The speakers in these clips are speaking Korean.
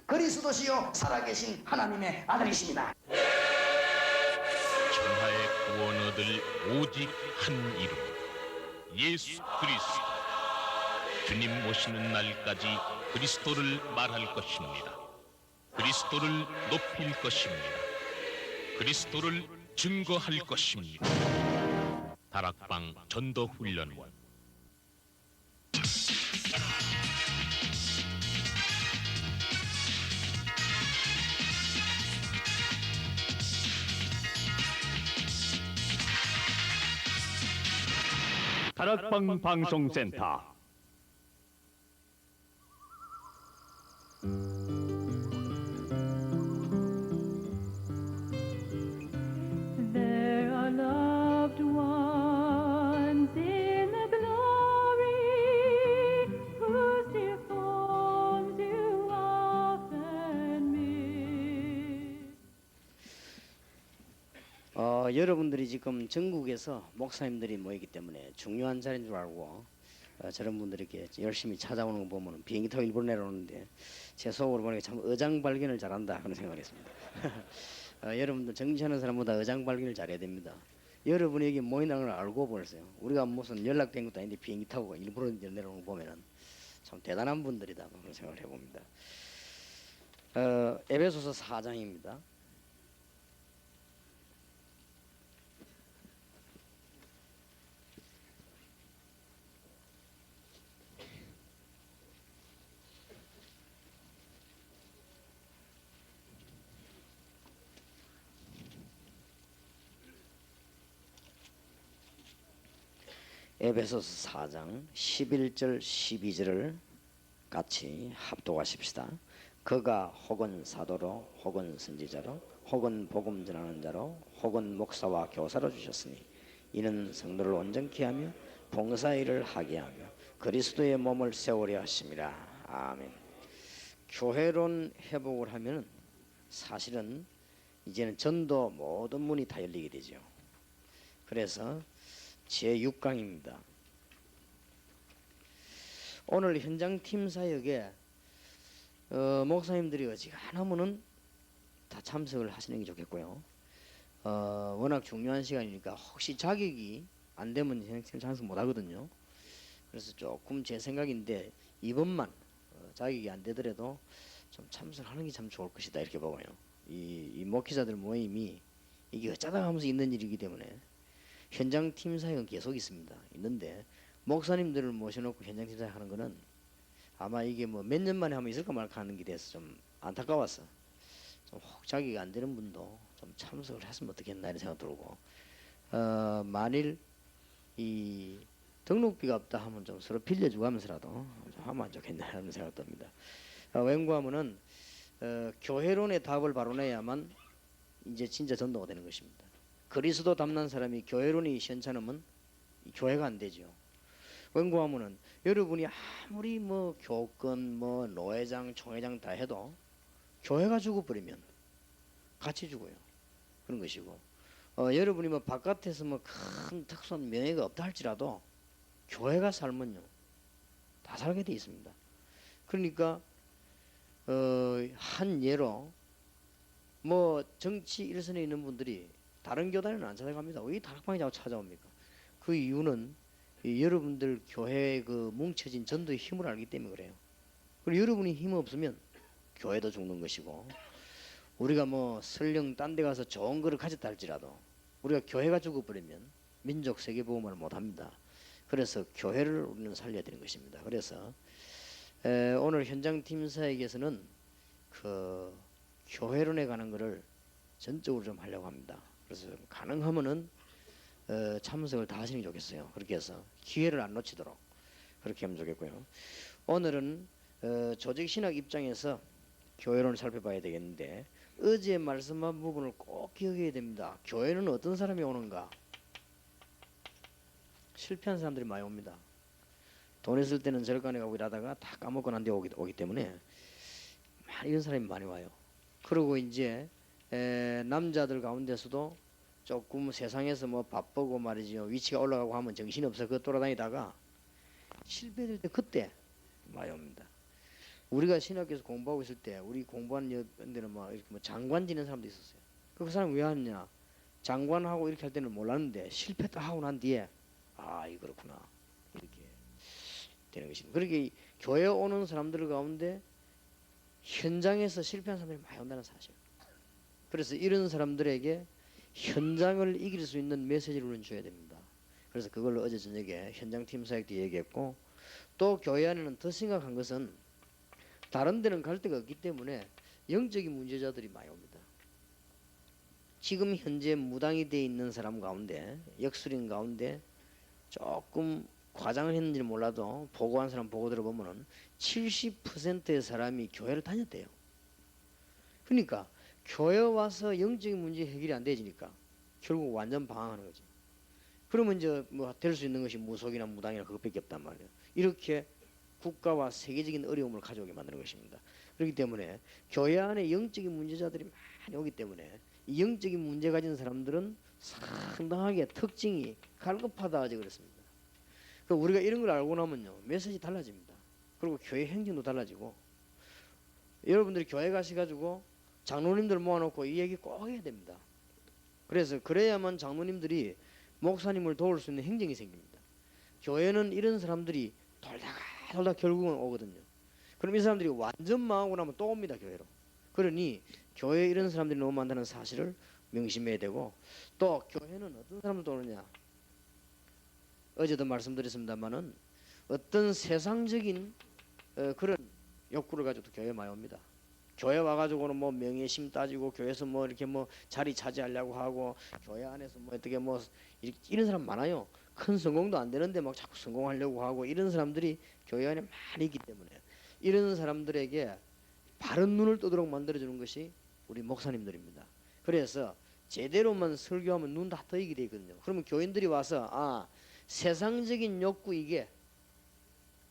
그리스도시요 살아계신 하나님의 아들이십니다. 천하의 구원 얻을 오직 한 이름, 예수 그리스도. 주님 오시는 날까지 그리스도를 말할 것입니다. 그리스도를 높일 것입니다. 그리스도를 증거할 것입니다. 다락방 전도훈련원. 다락방 방송센터. There are loved ones in the glory whose dear forms you often miss. 여러분들이 지금 전국에서 목사님들이 모이기 때문에 중요한 자리인 줄 알고 저런 분들이 이렇게 열심히 찾아오는 거 보면 비행기 타고 일본 내려오는데 제 속으로 보니까 참 의장 발견을 잘한다 그런 생각을 했습니다. 여러분들 정치하는 사람보다 의장 발견을 잘해야 됩니다. 여러분이 여기 모인다는 걸 알고 보냈어요. 우리가 무슨 연락된 것도 아닌데 비행기 타고 일본으로 내려오는 거 보면은 참 대단한 분들이다 그런 생각을 해봅니다. 에베소서 4장입니다. 에베소서 4장 11절 12절을 같이 합독하십시다. 그가 혹은 사도로 혹은 선지자로 혹은 복음 전하는 자로 혹은 목사와 교사로 주셨으니 이는 성도를 온전케 하며 봉사의 일을 하게 하며 그리스도의 몸을 세우려 하심이라. 아멘. 교회론 회복을 하면 사실은 이제는 전도 모든 문이 다 열리게 되죠. 그래서 제6강입니다. 오늘 현장팀 사역에 목사님들이 어지간하면은 다 참석을 하시는 게 좋겠고요. 워낙 중요한 시간이니까 혹시 자격이 안 되면 현장팀 참석 못 하거든요. 그래서 조금 제 생각인데 이번만 자격이 안 되더라도 좀 참석하는 게 참 좋을 것이다 이렇게 보고요. 이 목회자들 모임이 이게 어쩌다 하면서 있는 일이기 때문에 현장 팀 사역은 계속 있습니다. 있는데 목사님들을 모셔놓고 현장 팀 사역 하는 거는 아마 이게 뭐 몇 년 만에 하면 있을까 말까 하는 게 돼서 좀 안타까웠어. 좀 혹 자격이 안 되는 분도 좀 참석을 했으면 어떻겠나 이런 생각 들고 만일 이 등록비가 없다 하면 좀 서로 빌려주고 하면서라도 좀 하면 좋겠나 하는 생각 듭니다. 왠고하면은 교회론의 답을 바로 내야만 이제 진짜 전도가 되는 것입니다. 그리스도 닮는 사람이 교회론이 시원찮으면 교회가 안 되죠. 왠고하면은 여러분이 아무리 뭐 교권 뭐 노회장 총회장 다 해도 교회가 죽어버리면 같이 죽어요. 그런 것이고 여러분이 뭐 바깥에서 뭐 큰 특수한 명예가 없다 할지라도 교회가 살면요 다 살게 돼 있습니다. 그러니까 한 예로 뭐 정치 일선에 있는 분들이 다른 교단에는 안 찾아갑니다. 왜 다락방에 자꾸 찾아옵니까? 그 이유는 여러분들 교회의 그 뭉쳐진 전도의 힘을 알기 때문에 그래요. 그리고 여러분이 힘 없으면 교회도 죽는 것이고 우리가 뭐 설령 딴 데 가서 좋은 거를 가졌다 할지라도 우리가 교회가 죽어버리면 민족 세계보험을 못합니다. 그래서 교회를 우리는 살려야 되는 것입니다. 그래서 오늘 현장팀 사역에서는 그 교회론에 관한 거를 전적으로 좀 하려고 합니다. 그래서 가능하면은 참석을 다 하시는 게 좋겠어요. 그렇게 해서 기회를 안 놓치도록 그렇게 하면 좋겠고요. 오늘은 조직신학 입장에서 교회론을 살펴봐야 되겠는데 어제 말씀한 부분을 꼭 기억해야 됩니다. 교회는 어떤 사람이 오는가? 실패한 사람들이 많이 옵니다. 돈 있을 때는 절간에 가고 일하다가 다 까먹고 난 뒤에 오기 때문에 이런 사람이 많이 와요. 그리고 이제 남자들 가운데서도 조금 세상에서 뭐 바쁘고 말이죠. 위치가 올라가고 하면 정신이 없어 그 돌아다니다가 실패될 때 그때 많이 옵니다. 우리가 신학교에서 공부하고 있을 때 우리 공부하는 데는 뭐 이렇게 뭐 장관 지낸 사람도 있었어요. 그 사람 왜 하느냐? 장관하고 이렇게 할 때는 몰랐는데 실패 딱 하고 난 뒤에 아, 이 그렇구나 이렇게 되는 것입니다. 그렇게 교회 오는 사람들 가운데 현장에서 실패한 사람들이 많이 온다는 사실. 그래서 이런 사람들에게 현장을 이길 수 있는 메시지를 우리는 줘야 됩니다. 그래서 그걸 어제 저녁에 현장팀 사역 때 얘기했고, 또 교회 안에는 더 심각한 것은 다른 데는 갈 데가 없기 때문에 영적인 문제자들이 많이 옵니다. 지금 현재 무당이 돼 있는 사람 가운데, 역술인 가운데 조금 과장을 했는지 몰라도 보고한 사람 보고 들어보면은 70%의 사람이 교회를 다녔대요. 그러니까 교회 와서 영적인 문제 해결이 안 되지니까 결국 완전 방황하는 거지. 그러면 이제 뭐 될 수 있는 것이 무속이나 무당이나 그것밖에 없단 말이에요. 이렇게 국가와 세계적인 어려움을 가져오게 만드는 것입니다. 그렇기 때문에 교회 안에 영적인 문제자들이 많이 오기 때문에 이 영적인 문제 가진 사람들은 상당하게 특징이 갈급하다 하지 그렇습니다. 우리가 이런 걸 알고 나면요, 메시지 달라집니다. 그리고 교회 행정도 달라지고, 여러분들이 교회 가셔가지고 장로님들 모아놓고 이 얘기 꼭 해야 됩니다. 그래서 그래야만 장로님들이 목사님을 도울 수 있는 행정이 생깁니다. 교회는 이런 사람들이 돌다 결국은 오거든요. 그럼 이 사람들이 완전 망하고 나면 또 옵니다, 교회로. 그러니 교회에 이런 사람들이 너무 많다는 사실을 명심해야 되고, 또 교회는 어떤 사람들 오느냐, 어제도 말씀드렸습니다만은 어떤 세상적인 그런 욕구를 가지고 교회에 많이 옵니다. 교회 와가지고는 뭐 명예심 따지고, 교회에서 뭐 이렇게 뭐 자리 차지하려고 하고, 교회 안에서 뭐 어떻게 뭐 이런 사람 많아요. 큰 성공도 안 되는데 막 자꾸 성공하려고 하고, 이런 사람들이 교회 안에 많이 있기 때문에 이런 사람들에게 바른 눈을 뜨도록 만들어주는 것이 우리 목사님들입니다. 그래서 제대로만 설교하면 눈 다 떠이게 되거든요. 그러면 교인들이 와서 아, 세상적인 욕구 이게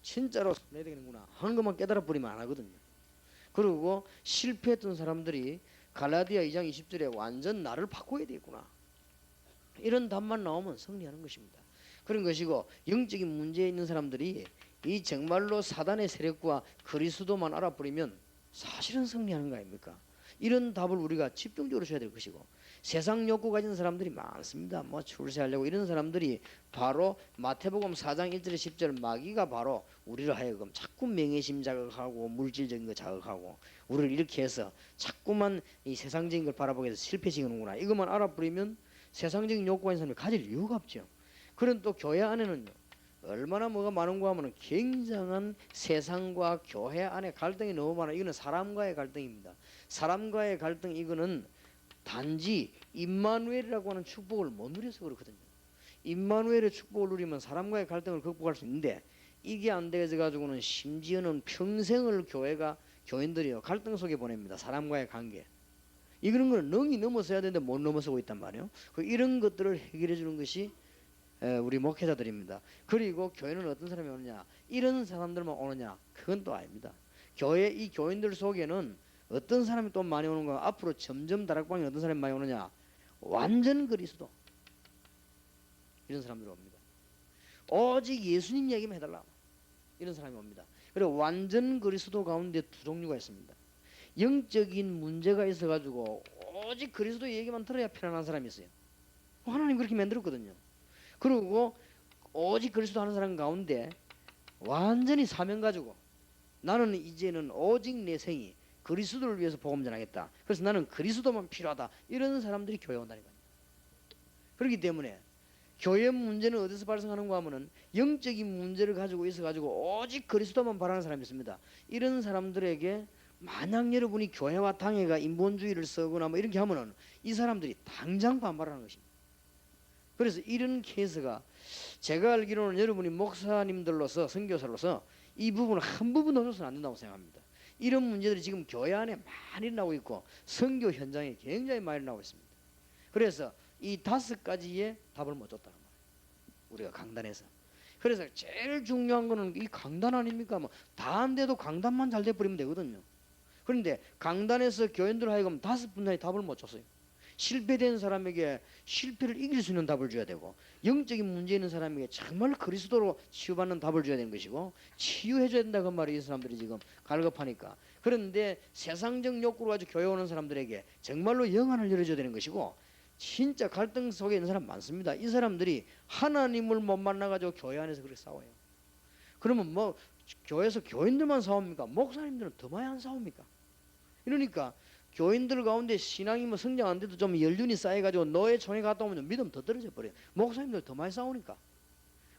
진짜로 손해야 되는구나 하는 것만 깨달아 버리면 안 하거든요. 그리고 실패했던 사람들이 갈라디아 2장 20절에 완전 나를 바꿔야 되겠구나, 이런 답만 나오면 승리하는 것입니다. 그런 것이고, 영적인 문제에 있는 사람들이 이 정말로 사단의 세력과 그리스도만 알아버리면 사실은 승리하는 거 아닙니까? 이런 답을 우리가 집중적으로 줘야 될 것이고, 세상 욕구 가진 사람들이 많습니다. 뭐 출세하려고 이런 사람들이 바로 마태복음 4장 1절에 10절 마귀가 바로 우리를 하여금 자꾸 명예심 자극하고 물질적인 거 자극하고 우리를 이렇게 해서 자꾸만 이 세상적인 걸 바라보게 해서 실패시키는구나, 이것만 알아버리면 세상적인 욕구가 있는 사람이 가질 이유가 없죠. 그런 또 교회 안에는요, 얼마나 뭐가 많은가 하면 굉장한 세상과 교회 안에 갈등이 너무 많아요. 이거는 사람과의 갈등입니다. 사람과의 갈등, 이거는 단지 임마누엘이라고 하는 축복을 못 누려서 그렇거든요. 임마누엘의 축복을 누리면 사람과의 갈등을 극복할 수 있는데, 이게 안 되어져 가지고는 심지어는 평생을 교인들이요 갈등 속에 보냅니다. 사람과의 관계. 이런 거는 능히 넘어서야 되는데 못 넘어서고 있단 말이에요. 이런 것들을 해결해 주는 것이 우리 목회자들입니다. 그리고 교회는 어떤 사람이 오느냐, 이런 사람들만 오느냐, 그건 또 아닙니다. 교회 이 교인들 속에는 어떤 사람이 또 많이 오는가, 앞으로 점점 다락방에 어떤 사람이 많이 오느냐, 완전 그리스도, 이런 사람들이 옵니다. 오직 예수님 얘기만 해달라, 이런 사람이 옵니다. 그리고 완전 그리스도 가운데 두 종류가 있습니다. 영적인 문제가 있어가지고 오직 그리스도 얘기만 들어야 편안한 사람이 있어요. 하나님 그렇게 만들었거든요. 그리고 오직 그리스도 하는 사람 가운데 완전히 사명 가지고 나는 이제는 오직 내 생이 그리스도를 위해서 복음 전하겠다, 그래서 나는 그리스도만 필요하다, 이런 사람들이 교회 온다니까요. 그렇기 때문에 교회 문제는 어디서 발생하는가 하면은 영적인 문제를 가지고 있어가지고 오직 그리스도만 바라는 사람이 있습니다. 이런 사람들에게 만약 여러분이 교회와 당회가 인본주의를 쓰거나 뭐 이렇게 하면은 이 사람들이 당장 반발하는 것입니다. 그래서 이런 케이스가 제가 알기로는 여러분이 목사님들로서 선교사로서 이 부분을 한 부분 놓쳐서는 안 된다고 생각합니다. 이런 문제들이 지금 교회 안에 많이 일어나고 있고 선교 현장에 굉장히 많이 일어나고 있습니다. 그래서 이 5가지의 답을 못 줬다는 말이에요, 우리가 강단에서. 그래서 제일 중요한 거는 이 강단 아닙니까? 뭐 다 안 돼도 강단만 잘 돼버리면 되거든요. 그런데 강단에서 교인들 하여금 5분간의 답을 못 줬어요. 실패된 사람에게 실패를 이길 수 있는 답을 줘야 되고, 영적인 문제 있는 사람에게 정말 그리스도로 치유받는 답을 줘야 되는 것이고, 치유해 줘야 된다 그 말이에요. 이 사람들이 지금 갈급하니까. 그런데 세상적 욕구로 가지고 교회 오는 사람들에게 정말로 영안을 열어줘야 되는 것이고, 진짜 갈등 속에 있는 사람 많습니다. 이 사람들이 하나님을 못 만나가지고 교회 안에서 그렇게 싸워요. 그러면 뭐 교회에서 교인들만 싸웁니까? 목사님들은 더 많이 안 싸웁니까? 이러니까 교인들 가운데 신앙이 뭐 성장 안 돼도 좀 연륜이 쌓여가지고 노예 총회 갔다 오면 믿음 더 떨어져 버려요. 목사님들 더 많이 싸우니까.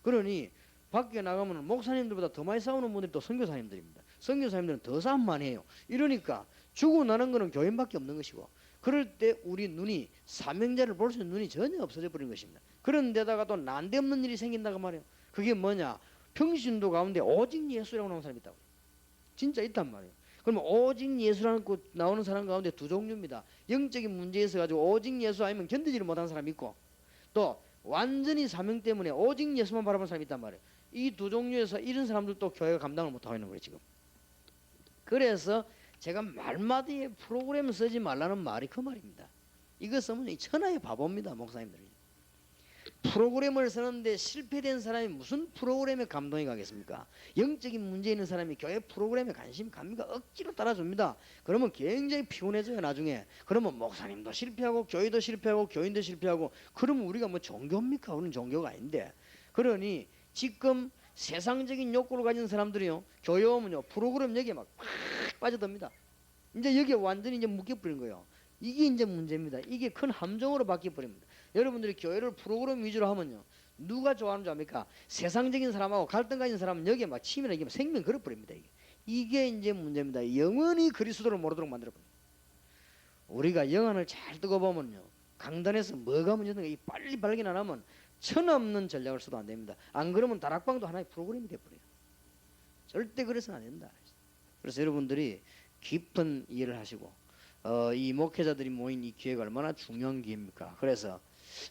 그러니 밖에 나가면 목사님들보다 더 많이 싸우는 분들이 또 선교사님들입니다. 선교사님들은 더 싸움만 해요. 이러니까 죽고 나는 거는 교인밖에 없는 것이고, 그럴 때 우리 눈이 사명자를 볼 수 있는 눈이 전혀 없어져 버린 것입니다. 그런데다가 또 난데없는 일이 생긴다고 말이에요. 그게 뭐냐? 평신도 가운데 오직 예수라고 나오는 사람이 있다고. 진짜 있단 말이에요. 그러면 오직 예수라는 거 나오는 사람 가운데 두 종류입니다. 영적인 문제에 있어 가지고 오직 예수 아니면 견디지를 못하는 사람이 있고, 또 완전히 사명 때문에 오직 예수만 바라보는 사람이 있단 말이에요. 이 두 종류에서 이런 사람들도 교회가 감당을 못하고 있는 거예요 지금. 그래서 제가 말마디에 프로그램 쓰지 말라는 말이 그 말입니다. 이거 쓰면 천하의 바보입니다. 목사님들이 프로그램을 쓰는데 실패된 사람이 무슨 프로그램에 감동이 가겠습니까? 영적인 문제 있는 사람이 교회 프로그램에 관심이 갑니까? 억지로 따라줍니다. 그러면 굉장히 피곤해져요 나중에. 그러면 목사님도 실패하고 교회도 실패하고 교인도 실패하고, 그러면 우리가 뭐 종교입니까? 우리는 종교가 아닌데. 그러니 지금 세상적인 욕구를 가진 사람들이요, 교회 오면요 프로그램 여기에 막 빠져듭니다. 이제 여기에 완전히 이제 묶여버린 거예요. 이게 이제 문제입니다. 이게 큰 함정으로 바뀌어버립니다. 여러분들이 교회를 프로그램 위주로 하면요, 누가 좋아하는 줄 압니까? 세상적인 사람하고 갈등 가진 사람은 여기에 막 치밀하게 이게 생명 걸어버립니다. 이게 이제 문제입니다. 영원히 그리스도를 모르도록 만들어버립니다. 우리가 영안을 잘 뜨고 보면요, 강단에서 뭐가 문제인가 이 빨리 발견 안 하면 천없는 전략을 써도 안 됩니다. 안 그러면 다락방도 하나의 프로그램이 돼버려요. 절대 그래서는 안 된다. 그래서 여러분들이 깊은 이해를 하시고, 이 목회자들이 모인 이 기회가 얼마나 중요한 기회입니까? 그래서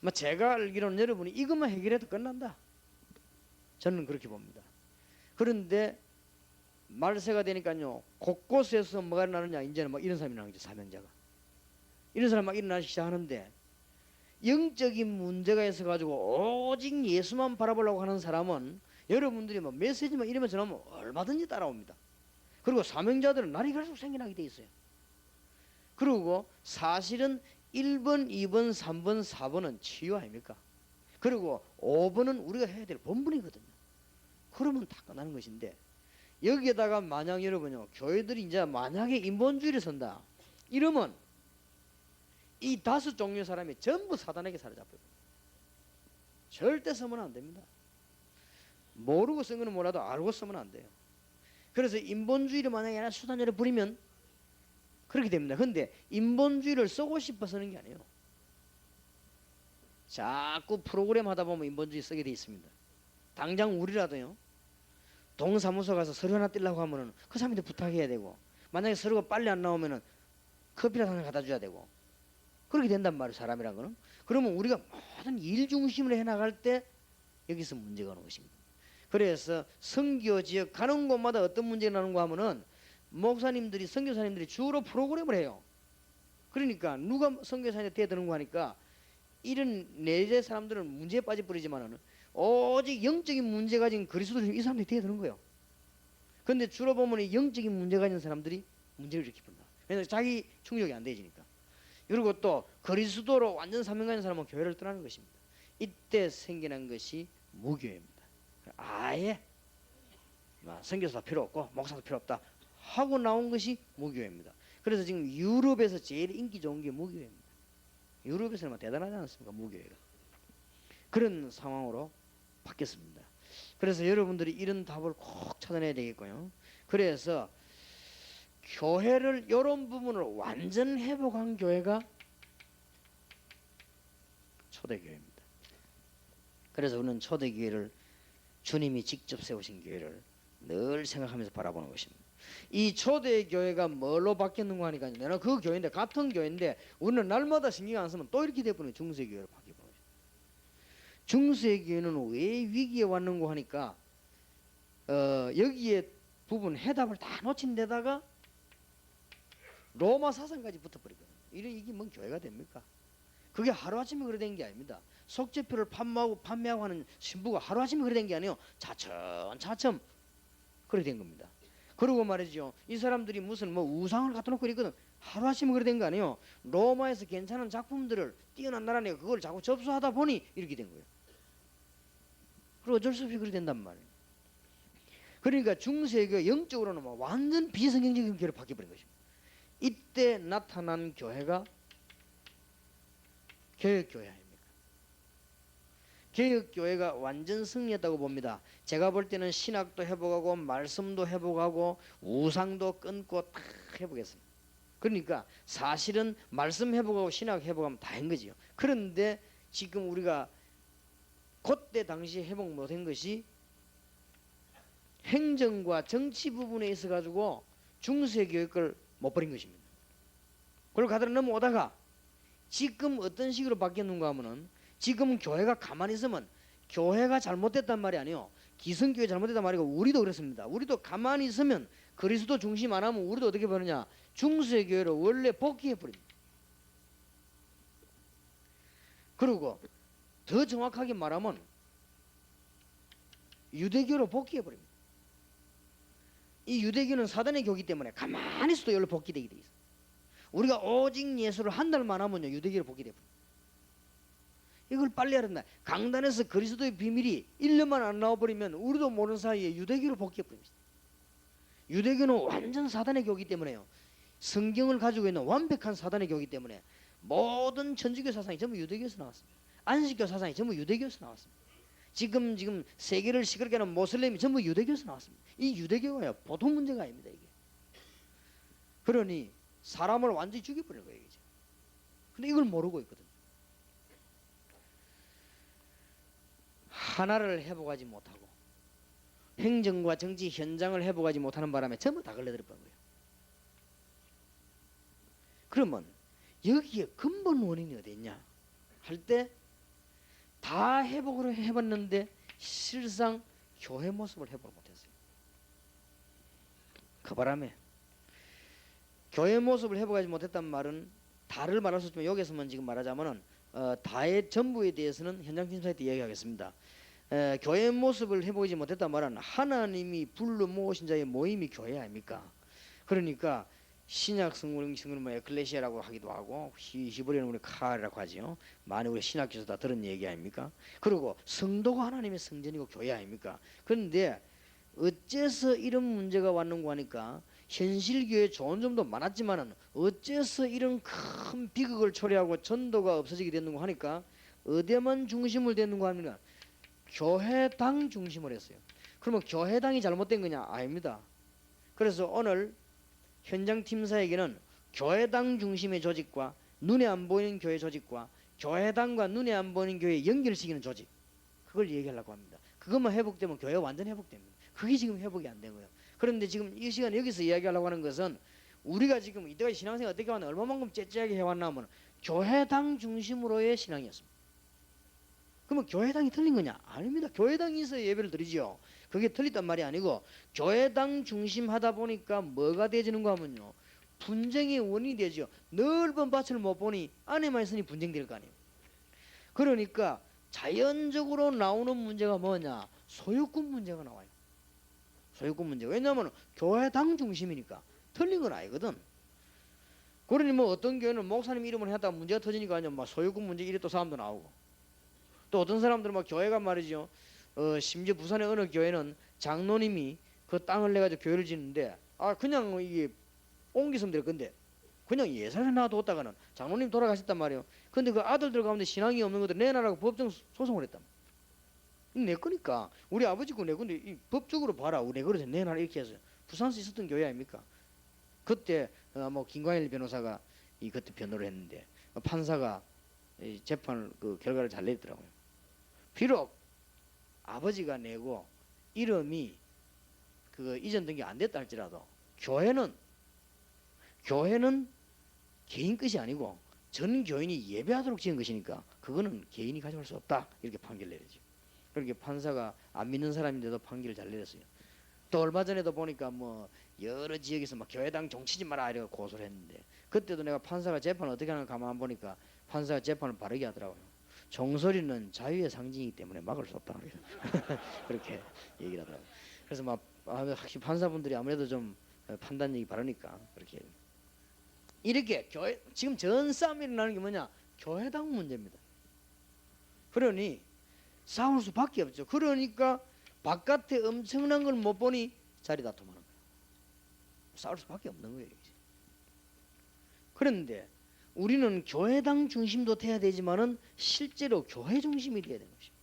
뭐 제가 알기로는 여러분이 이것만 해결해도 끝난다. 저는 그렇게 봅니다. 그런데 말세가 되니까요, 곳곳에서 뭐가 일어나느냐, 이제는 막 이런 사람이 나오는 거죠. 사명자가 이런 사람 막 일어나기 시작하는데, 영적인 문제가 있어가지고 오직 예수만 바라보려고 하는 사람은 여러분들이 뭐 메시지만 이러면 전하면 얼마든지 따라옵니다. 그리고 사명자들은 날이 갈수록 생겨나게 돼 있어요. 그리고 사실은 1번, 2번, 3번, 4번은 치유 아닙니까? 그리고 5번은 우리가 해야 될 본분이거든요. 그러면 다 끝나는 것인데, 여기에다가 만약 여러분요, 교회들이 이제 만약에 인본주의를 선다 이러면 이 5종류의 사람이 전부 사단에게 사로잡혀요. 절대 쓰면 안 됩니다. 모르고 쓴 거는 몰라도 알고 쓰면 안 돼요. 그래서 인본주의를 만약에 하나 수단으로 부리면 그렇게 됩니다. 근데 인본주의를 쓰고 싶어 쓰는 게 아니에요. 자꾸 프로그램 하다 보면 인본주의 쓰게 돼 있습니다. 당장 우리라도요, 동사무소 가서 서류 하나 떼려고 하면은 그 사람한테 부탁해야 되고, 만약에 서류가 빨리 안 나오면은 커피라도 하나 갖다 줘야 되고, 그렇게 된단 말이에요. 사람이란 거는. 그러면 우리가 모든 일 중심으로 해나갈 때 여기서 문제가 오는 것입니다. 그래서 선교 지역 가는 곳마다 어떤 문제가 나는가 하면은 목사님들이, 선교사님들이 주로 프로그램을 해요. 그러니까 누가 선교사님한테 대드는 거 하니까 이런 내재 사람들은 문제에 빠져버리지만은 오직 영적인 문제 가진 그리스도인 이 사람들이 대드는 거예요. 근데 주로 보면 이 영적인 문제 가진 사람들이 문제를 일으킵니다. 왜냐하면 자기 충족이 안 되지니까. 그리고 또 그리스도로 완전 사명 가진 사람은 교회를 떠나는 것입니다. 이때 생겨난 것이 무교회입니다. 아예 선교사도 필요 없고 목사도 필요 없다 하고 나온 것이 무교회입니다. 그래서 지금 유럽에서 제일 인기 좋은 게 무교회입니다. 유럽에서는 대단하지 않습니까? 무교회가. 그런 상황으로 바뀌었습니다. 그래서 여러분들이 이런 답을 꼭 찾아내야 되겠고요. 그래서 교회를 이런 부분을 완전 회복한 교회가 초대교회입니다. 그래서 우리는 초대교회를 주님이 직접 세우신 교회를 늘 생각하면서 바라보는 것입니다. 이 초대교회가 뭘로 바뀌었는가 하니까 내가 그 교회인데, 같은 교회인데 우리는 날마다 신경 안 쓰면 또 이렇게 돼버리는 중세교회로 바뀌어버려요. 중세교회는 왜 위기에 왔는가 하니까 여기에 부분 해답을 다 놓친 데다가 로마 사상까지 붙어버리거든요. 이게 뭔 교회가 됩니까? 그게 하루아침에 그래 된 게 아닙니다. 속죄표를 판매하고 하는 신부가 하루아침에 그래 된 게 아니에요. 차츰 그래 된 겁니다. 그리고 말이죠. 이 사람들이 무슨 뭐 우상을 갖다 놓고 있거든. 하루아침에 그래 된 거 아니에요. 로마에서 괜찮은 작품들을 뛰어난 나라니까 그걸 자꾸 접수하다 보니 이렇게 된 거예요. 그리고 어쩔 수 없이 그래 된단 말이에요. 그러니까 중세교회 영적으로는 뭐 완전 비성경적인 교회로 바뀌어버린 것입니다. 이때 나타난 교회가 개혁교회 아닙니까? 개혁교회가 완전 승리했다고 봅니다. 제가 볼 때는 신학도 회복하고 말씀도 회복하고 우상도 끊고 다 회복했습니다. 그러니까 사실은 말씀 회복하고 신학 회복하면 다 한 거지요. 그런데 지금 우리가 그때 당시 회복 못한 것이 행정과 정치 부분에 있어 가지고 중세교육을 못 버린 것입니다. 그걸 가다가 넘어오다가 지금 어떤 식으로 바뀌었는가 하면은 지금 교회가 가만히 있으면 교회가 잘못됐단 말이 아니에요. 기성교회 잘못됐단 말이고 우리도 그렇습니다. 우리도 가만히 있으면 그리스도 중심 안 하면 우리도 어떻게 버느냐? 중세교회로 원래 복귀해 버립니다. 그리고 더 정확하게 말하면 유대교로 복귀해 버립니다. 이 유대교는 사단의 교기 때문에 가만히 있어도 여기로 복귀되게 돼 있어요. 우리가 오직 예수를 한 달만 하면요 유대교로 복귀돼 버립니다. 이걸 빨리 알았나? 강단에서 그리스도의 비밀이 1년만 안 나와버리면 우리도 모르는 사이에 유대교로 복귀해 버립니다. 유대교는 완전 사단의 교기 때문에요. 성경을 가지고 있는 완벽한 사단의 교기 때문에 모든 천주교 사상이 전부 유대교에서 나왔습니다. 안식교 사상이 전부 유대교에서 나왔습니다. 지금 세계를 시끄럽게 하는 모슬렘이 전부 유대교에서 나왔습니다. 이 유대교가 보통 문제가 아닙니다. 이게. 그러니 사람을 완전히 죽여버리는 거예요. 이게. 근데 이걸 모르고 있거든. 하나를 회복하지 못하고 행정과 정치 현장을 회복하지 못하는 바람에 전부 다 걸려들어 버린 거예요. 그러면 여기에 근본 원인이 어디 있냐 할 때 다 회복을 해봤는데 실상 교회 모습을 회복을 못했어요. 그 바람에 교회 모습을 회복하지 못했단 말은 다를 말할 수 있지만 여기서만 지금 말하자면은 다의 전부에 대해서는 현장팀사에 때 이야기하겠습니다. 교회 모습을 회복하지 못했단 말은 하나님이 불러 모으신 자의 모임이 교회 아닙니까? 그러니까 신약 성경을 뭐 에클레시아라고 하기도 하고 히브리어는 우리 카라고 하지요. 많이 우리 신학교에서 다 들은 얘기 아닙니까? 그리고 성도가 하나님의 성전이고 교회 아닙니까? 그런데 어째서 이런 문제가 왔는가 하니까 현실교회 좋은 점도 많았지만은 어째서 이런 큰 비극을 초래하고 전도가 없어지게 됐는가 하니까 어디에만 중심을 댔는가 합니까? 교회당 중심을 했어요. 그러면 교회당이 잘못된 거냐? 아닙니다. 그래서 오늘 현장 팀사에게는 교회당 중심의 조직과 눈에 안 보이는 교회 조직과 교회당과 눈에 안 보이는 교회 연결시키는 조직, 그걸 얘기하려고 합니다. 그것만 회복되면 교회가 완전히 회복됩니다. 그게 지금 회복이 안 된 거예요. 그런데 지금 이 시간에 여기서 이야기하려고 하는 것은 우리가 지금 이때까지 신앙생활 어떻게 왔나, 얼마만큼 째째하게 해왔나 하면 교회당 중심으로의 신앙이었습니다. 그러면 교회당이 틀린 거냐? 아닙니다. 교회당이 있어야 예배를 드리죠. 그게 틀렸단 말이 아니고 교회당 중심하다 보니까 뭐가 되지는가 하면요, 분쟁의 원인이 되죠. 넓은 밭을 못 보니 안에만 있으니 분쟁될 거 아니에요. 그러니까 자연적으로 나오는 문제가 뭐냐? 소유권 문제가 나와요. 소유권 문제. 왜냐하면 교회당 중심이니까 틀린 건 아니거든. 그러니 뭐 어떤 교회는 목사님 이름을 했다가 문제가 터지니까 아니면 막 소유권 문제 이래 또 사람도 나오고, 또 어떤 사람들은 막 교회가 말이죠. 심지어 부산의 어느 교회는 장로님이 그 땅을 내가지고 교회를 짓는데 그냥 이게 옮기면 될 건데 그냥 예산에 놔뒀다가는 장로님 돌아가셨단 말이에요. 근데 그 아들들 가운데 신앙이 없는 것들 내놔라고 법정 소송을 했단 말이에요. 내 거니까 우리 아버지 거 내 건데 이 법적으로 봐라, 우리 내 거를 내놔라 이렇게 해서 부산서 있었던 교회 아닙니까? 그때 뭐 김광일 변호사가 그때 변호를 했는데 판사가 이 재판을 그 결과를 잘 내더라고요. 비록 아버지가 내고 이름이 그 이전 등기 안 됐다 할지라도 교회는 개인 것이 아니고 전 교인이 예배하도록 지은 것이니까 그거는 개인이 가져갈 수 없다 이렇게 판결 내리죠. 그렇게 판사가 안 믿는 사람인데도 판결을 잘 내렸어요. 또 얼마 전에도 보니까 뭐 여러 지역에서 막 교회당 정치지 마라 이렇게 고소를 했는데, 그때도 내가 판사가 재판을 어떻게 하는가 가만 보니까 판사가 재판을 바르게 하더라고요. 종소리는 자유의 상징이기 때문에 막을 수 없다. 그렇게 얘기를 하더라고요. 그래서 확실히 판사분들이 아무래도 좀 판단력이 바르니까 그렇게 이렇게 교회 지금 전 싸움이 일어나는 게 뭐냐? 교회당 문제입니다. 그러니 싸울 수밖에 없죠. 그러니까 바깥에 엄청난 걸 못 보니 자리 다툼하는 거예요. 싸울 수밖에 없는 거예요. 그런데 우리는 교회당 중심도 돼야 되지만은 실제로 교회 중심이 돼야 되는 것입니다.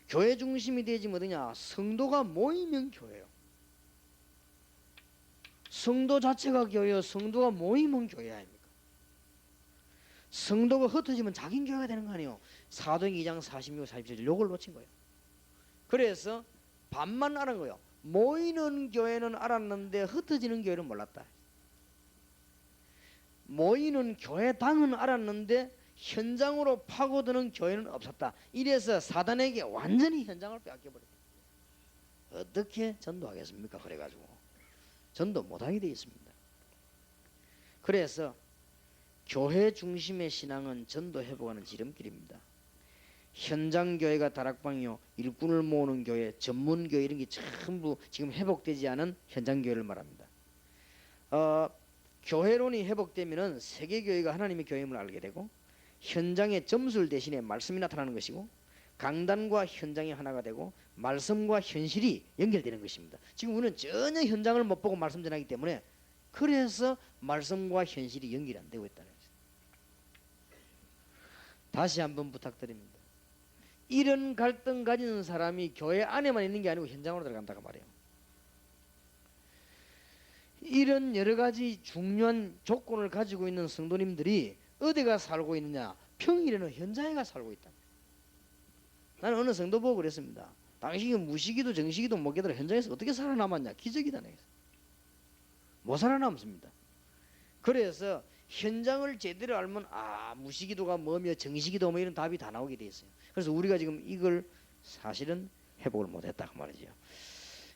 교회 중심이 되지 뭐냐? 성도가 모이면 교회요. 성도 자체가 교회요. 성도가 모이면 교회 아닙니까? 성도가 흩어지면 자긴 교회가 되는 거 아니에요. 사도행 2장 46, 47절 요걸 놓친 거예요. 그래서 반만 알은 거예요. 모이는 교회는 알았는데 흩어지는 교회는 몰랐다. 모이는 교회당은 알았는데 현장으로 파고드는 교회는 없었다. 이래서 사단에게 완전히 현장을 빼앗겨버렸다. 어떻게 전도하겠습니까? 그래가지고 전도 못하게 되어 있습니다. 그래서 교회 중심의 신앙은 전도 회복하는 지름길입니다. 현장 교회가 다락방이요, 일꾼을 모으는 교회, 전문 교회 이런 게 전부 지금 회복되지 않은 현장 교회를 말합니다. 교회론이 회복되면은 세계 교회가 하나님의 교회임을 알게 되고 현장의 점술 대신에 말씀이 나타나는 것이고 강단과 현장이 하나가 되고 말씀과 현실이 연결되는 것입니다. 지금 우리는 전혀 현장을 못 보고 말씀 전하기 때문에 그래서 말씀과 현실이 연결이 안 되고 있다는 것입니다. 다시 한번 부탁드립니다. 이런 갈등 가지는 사람이 교회 안에만 있는 게 아니고 현장으로 들어간다고 말해요. 이런 여러 가지 중요한 조건을 가지고 있는 성도님들이 어디가 살고 있느냐? 평일에는 현장에 가 살고 있다. 나는 어느 성도 보고 그랬습니다. 당신이 무시기도 정시기도 못 깨달아 현장에서 어떻게 살아남았냐? 기적이다. 못 살아남습니다. 그래서 현장을 제대로 알면 무시기도가 뭐며 정시기도 뭐 이런 답이 다 나오게 돼 있어요. 그래서 우리가 지금 이걸 사실은 회복을 못했다 그 말이죠.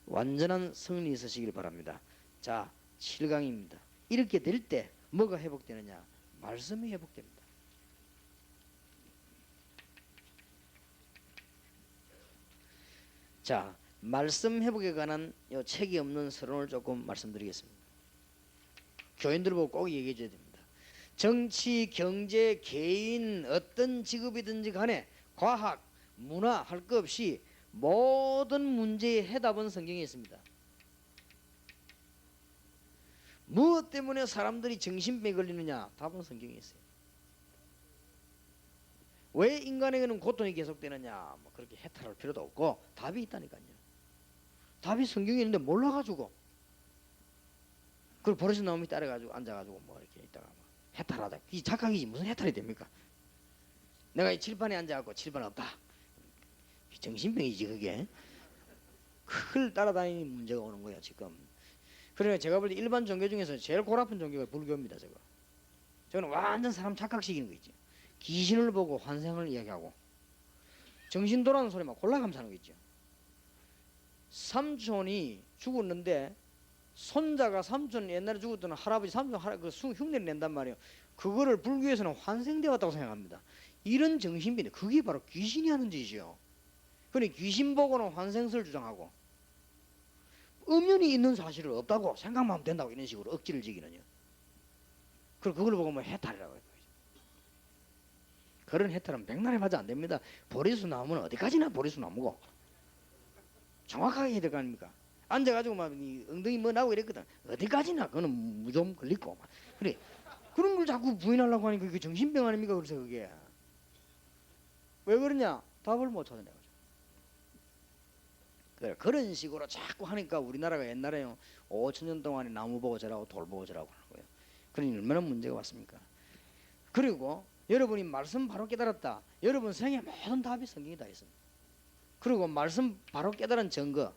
완전한 승리 있으시길 바랍니다. 자, 7강입니다. 이렇게 될 때 뭐가 회복되느냐? 말씀이 회복됩니다. 자, 말씀 회복에 관한 요 책이 없는 서론을 조금 말씀드리겠습니다. 교인들 보고 꼭 얘기해 줘야 됩니다. 정치, 경제, 개인 어떤 직업이든지 간에 과학, 문화 할 것 없이 모든 문제의 해답은 성경에 있습니다. 무엇 때문에 사람들이 정신병에 걸리느냐? 답은 성경에 있어요. 왜 인간에게는 고통이 계속되느냐? 뭐 그렇게 해탈할 필요도 없고 답이 있다니까요. 답이 성경에 있는데 몰라가지고 그걸 버릇이 나오면 따라가지고 앉아가지고 뭐 이렇게 있다가 뭐 해탈하다. 이 착각이지 무슨 해탈이 됩니까? 내가 이 칠판에 앉아갖고 칠판 없다. 정신병이지 그게. 그걸 따라다니는 문제가 오는 거야 지금. 그러니까 제가 볼 때 일반 종교 중에서 제일 골 아픈 종교가 불교입니다. 저는 완전 사람 착각시키는 거 있죠. 귀신을 보고 환생을 이야기하고 정신 돌아오는 소리 막 골라감사하는 거 있죠. 삼촌이 죽었는데 손자가 삼촌 옛날에 죽었던 할아버지 삼촌 그 흉내를 낸단 말이에요. 그거를 불교에서는 환생되었다고 생각합니다. 이런 정신병이 그게 바로 귀신이 하는 짓이죠. 그러니 귀신 보고는 환생설 주장하고 음연이 있는 사실을 없다고 생각만 하면 된다고 이런 식으로 억지를 지기는요. 그리고 그걸 보고 뭐 해탈이라고 해요. 그런 해탈은 백날에 맞아 안 됩니다. 보리수 나무는 어디까지나 보리수 나무고 정확하게 해야 될 거 아닙니까? 앉아가지고 막 엉덩이 뭐 나고 이랬거든. 어디까지나 그거는 무좀 걸리고 막. 그래 그런 걸 자꾸 부인하려고 하니까 그게 정신병 아닙니까? 그래서 그게 왜 그러냐? 답을 못 찾아내고. 그런 식으로 자꾸 하니까 우리나라가 옛날에요 5,000년 동안에 나무 보고 저라고 돌 보고 저라고 하는 거예요. 그러니 얼마나 문제가 왔습니까? 그리고 여러분이 말씀 바로 깨달았다. 여러분 생애 모든 답이 성경에 다 있습니다. 그리고 말씀 바로 깨달은 증거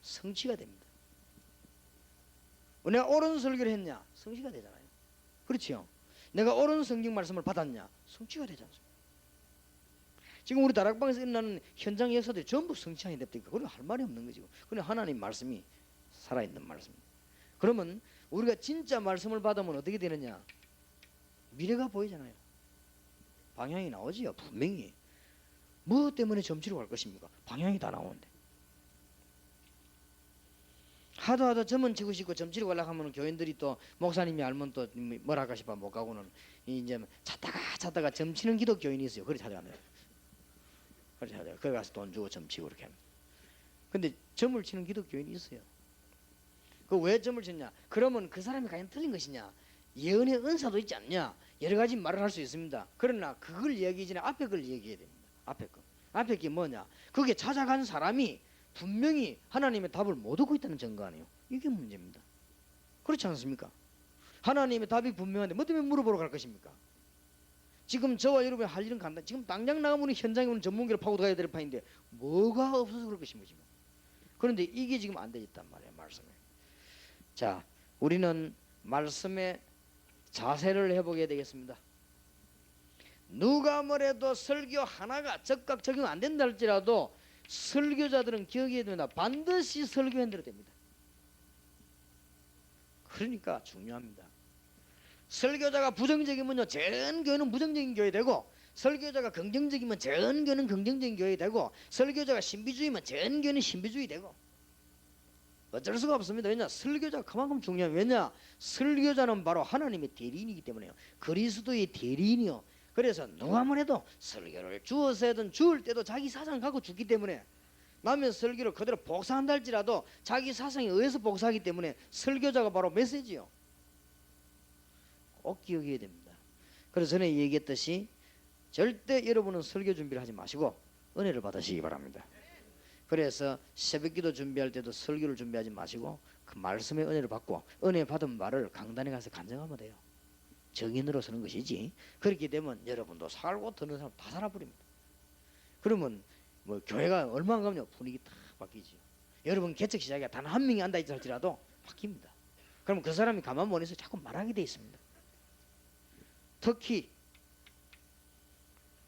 성취가 됩니다. 내가 옳은 설교를 했냐? 성취가 되잖아요. 그렇지요? 내가 옳은 성경 말씀을 받았냐? 성취가 되지 않습니까? 지금 우리 다락방에서 일어나는 현장 역사들이 전부 성취하게 됩니까? 그건 할 말이 없는 거죠. 그건 하나님 말씀이 살아있는 말씀입니다. 그러면 우리가 진짜 말씀을 받으면 어떻게 되느냐? 미래가 보이잖아요. 방향이 나오지요. 분명히. 무엇 때문에 점치러 갈 것입니까? 방향이 다 나오는데. 하도 점은 치고 싶고 점치러 가려고 하면 교인들이 또 목사님이 알면 또 뭐라 할까 싶어 못 가고는 이제 찾다가 점치는 기독교인이 있어요. 그래 찾아가네요. 그래 찾아가요. 거기 가서 돈 주고 점치고 그렇게 합니다. 근데 점을 치는 기독교인이 있어요. 그 왜 점을 쳤냐? 그러면 그 사람이 과연 틀린 것이냐? 예언의 은사도 있지 않냐? 여러 가지 말을 할 수 있습니다. 그러나 그걸 이야기하기 전에 앞에 걸 얘기해야 됩니다. 앞에 거. 앞에 게 뭐냐? 그게 찾아간 사람이 분명히 하나님의 답을 못 얻고 있다는 증거 아니에요. 이게 문제입니다. 그렇지 않습니까? 하나님의 답이 분명한데 뭐 때문에 물어보러 갈 것입니까? 지금 저와 여러분이 할 일은 간단. 지금 당장 나가면 현장에 오는 전문기를 파고 가야 될 판인데 뭐가 없어서 그럴 것입니까? 그런데 이게 지금 안 되겠단 말이에요. 말씀에. 자, 우리는 말씀의 자세를 해보게 되겠습니다. 누가 뭐래도 설교 하나가 적각 적용 안 된다 할지라도 설교자들은 기억해야 됩니다. 반드시 설교해야 됩니다. 그러니까 중요합니다. 설교자가 부정적이면요 전 교회는 부정적인 교회 되고, 설교자가 긍정적이면 전 교회는 긍정적인 교회 되고, 설교자가 신비주의면 전 교회는 신비주의 되고, 어쩔 수가 없습니다. 왜냐? 설교자가 그만큼 중요해요. 왜냐? 설교자는 바로 하나님의 대리인이기 때문에요. 그리스도의 대리인이요. 그래서 누가 뭐래도 설교를 주어서 하든 주을 때도 자기 사상 갖고 죽기 때문에, 남의 설교를 그대로 복사한다 할지라도 자기 사상에 의해서 복사하기 때문에 설교자가 바로 메시지요. 꼭 기억해야 됩니다. 그래서 전에 얘기했듯이 절대 여러분은 설교 준비를 하지 마시고 은혜를 받으시기 바랍니다. 그래서 새벽기도 준비할 때도 설교를 준비하지 마시고 그 말씀의 은혜를 받고 은혜 받은 말을 강단에 가서 간증하면 돼요. 정인으로 서는 것이지. 그렇게 되면 여러분도 살고 듣는 사람 다 살아버립니다. 그러면 뭐 교회가 얼마나 가면요 분위기 딱 바뀌죠. 여러분 개척 시작에 단 한 명이 앉아 있다 할지라도 바뀝니다. 그러면 그 사람이 가만 못 있어 자꾸 말하게 돼 있습니다. 특히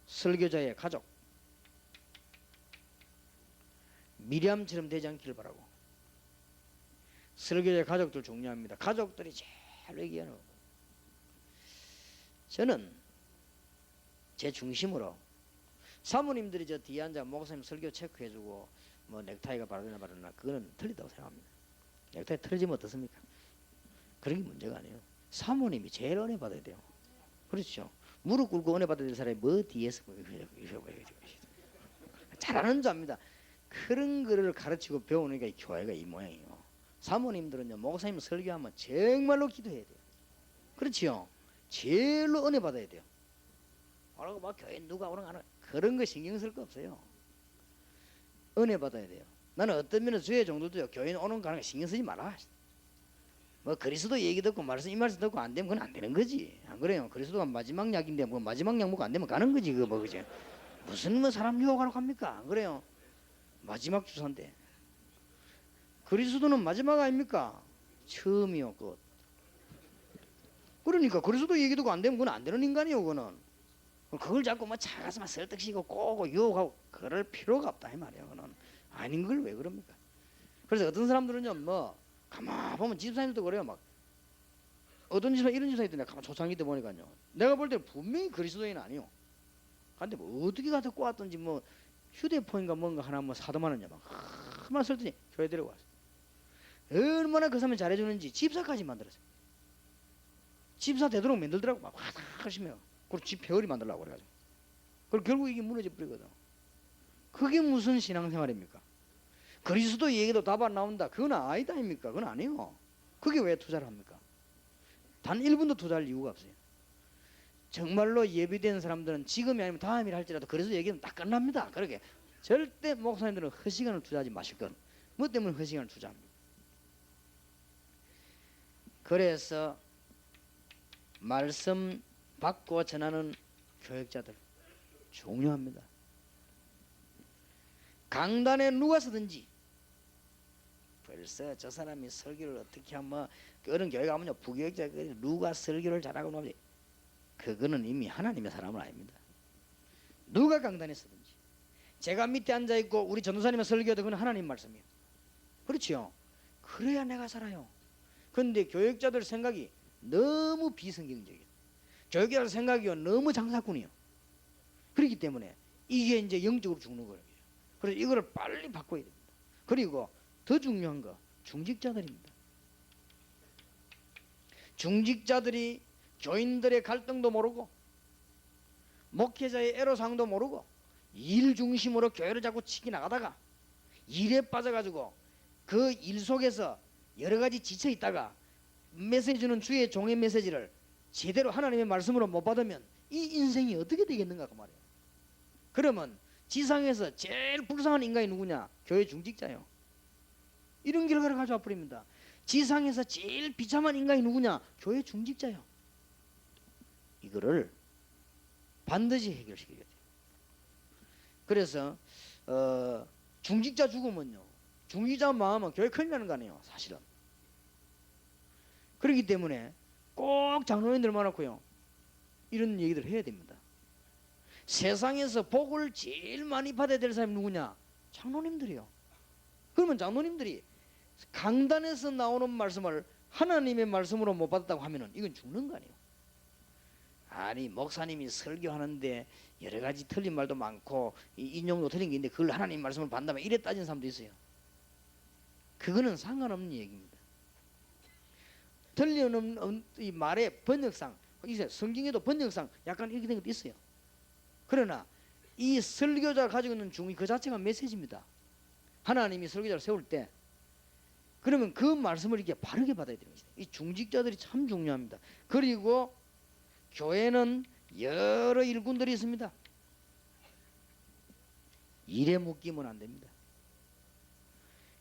설교자의 가족 미리암처럼 되지 않기를 바라고. 설교자의 가족들 중요합니다. 가족들이 제일 얘기하는 거고. 저는 제 중심으로 사모님들이 저 뒤에 앉아 목사님 설교 체크해주고 뭐 넥타이가 바르나 그거는 틀리다고 생각합니다. 넥타이 틀어지면 어떻습니까? 그런 게 문제가 아니에요. 사모님이 제일 은혜 받아야 돼요. 그렇죠. 무릎 꿇고 은혜 받아야 될 사람이 뭐 뒤에서 잘하는 줄 압니다. 그런 거를 가르치고 배우니까 이 교회가 이 모양이에요. 사모님들은요 목사님 설교하면 정말로 기도해야 돼요. 그렇지요. 제일로 은혜 받아야 돼요. 그러고 막 교회 누가 오는 거 하는 그런 거 신경 쓸 거 없어요. 은혜 받아야 돼요. 나는 어떤 면에서 주의 종들도요 교회 오는 거 하는 거 신경 쓰지 마라. 뭐 그리스도 얘기 듣고 말씀 이 말씀 듣고 안 되면 그건 안 되는 거지. 안 그래요? 그리스도가 마지막 약인데 뭐 마지막 약 먹고 안 되면 가는 거지. 그거 뭐 그죠? 무슨 뭐 사람 유혹하러 갑니까? 안 그래요? 마지막 주사인데 그리스도는 마지막 아닙니까? 처음이요 끝. 그러니까 그리스도 얘기 듣고 안 되면 그건 안 되는 인간이요. 그거는 그걸 자꾸 뭐 차가서 막 설득시키고 꼬고 유혹하고 그럴 필요가 없다 이 말이에요. 그거는 아닌 걸 왜 그럽니까? 그래서 어떤 사람들은요 뭐 가만 보면 집사님들도 그래요. 막 어떤 집사 이런 집사 있던데 가만 초창기 때 보니까요 내가 볼 때 분명히 그리스도인 아니요. 근데 뭐 어떻게 가서 꼬았던지 뭐 휴대폰인가 뭔가 하나 뭐 사도만 원냐 막 그만 설더니 교회 데려왔어. 얼마나 그 사람이 잘해주는지 집사까지 만들었어요. 집사 되도록 만들더라고. 막 화다 하시며 그리고 집 배우리 만들려고 그래가지고 그리고 결국 이게 무너져 버리거든. 그게 무슨 신앙생활입니까? 그리스도 얘기도 답 안 나온다. 그건 아니다 아닙니까? 그건 아니에요. 그게 왜 투자를 합니까? 단 1분도 투자할 이유가 없어요. 정말로 예비된 사람들은 지금이 아니면 다음이라 할지라도 그래서 얘기는 딱 끝납니다. 그러게 절대 목사님들은 허시간을 투자하지 마실 건. 뭐 때문에 허시간을 투자합니까? 그래서 말씀 받고 전하는 교역자들 중요합니다. 강단에 누가 서든지 벌써 저 사람이 설교를 어떻게 하면 어른 교회 가면요 부교역자 누가 설교를 잘하고 나오지 그거는 이미 하나님의 사람은 아닙니다. 누가 강단에 서든지 제가 밑에 앉아있고 우리 전도사님의 설교도 그건 하나님 말씀이에요. 그렇지요. 그래야 내가 살아요. 그런데 교역자들 생각이 너무 비성경적이에요. 교육이라는 생각이요 너무 장사꾼이요. 그렇기 때문에 이게 이제 영적으로 죽는 거예요. 그래서 이거를 빨리 바꿔야 됩니다. 그리고 더 중요한 거 중직자들입니다. 중직자들이 교인들의 갈등도 모르고 목회자의 애로사항도 모르고 일 중심으로 교회를 자꾸 치기 나가다가 일에 빠져가지고 그 일 속에서 여러 가지 지쳐 있다가 메시지는 주의 종의 메시지를 제대로 하나님의 말씀으로 못 받으면 이 인생이 어떻게 되겠는가 그 말이에요. 그러면 지상에서 제일 불쌍한 인간이 누구냐? 교회 중직자요. 이런 결과를 가져와 버립니다. 지상에서 제일 비참한 인간이 누구냐? 교회 중직자요. 이거를 반드시 해결시켜야 돼요. 그래서 중직자 죽으면요, 중직자 마음은 교회 큰일 나는 거 아니에요, 사실은. 그렇기 때문에 꼭 장로님들 많았고요, 이런 얘기들 해야 됩니다. 세상에서 복을 제일 많이 받아야 될 사람이 누구냐? 장로님들이요. 그러면 장로님들이 강단에서 나오는 말씀을 하나님의 말씀으로 못 받았다고 하면은 이건 죽는 거 아니에요. 아니 목사님이 설교하는데 여러 가지 틀린 말도 많고 인용도 틀린 게 있는데 그걸 하나님 말씀을 받는다면 이래 따진 사람도 있어요. 그거는 상관없는 얘기입니다. 틀리는 이 말의 번역상, 성경에도 번역상 약간 이렇게 된 것도 있어요. 그러나 이 설교자가 가지고 있는 중의 그 자체가 메시지입니다. 하나님이 설교자를 세울 때 그러면 그 말씀을 이렇게 바르게 받아야 되는 것이다. 이 중직자들이 참 중요합니다. 그리고 교회는 여러 일꾼들이 있습니다. 일에 묶이면 안 됩니다.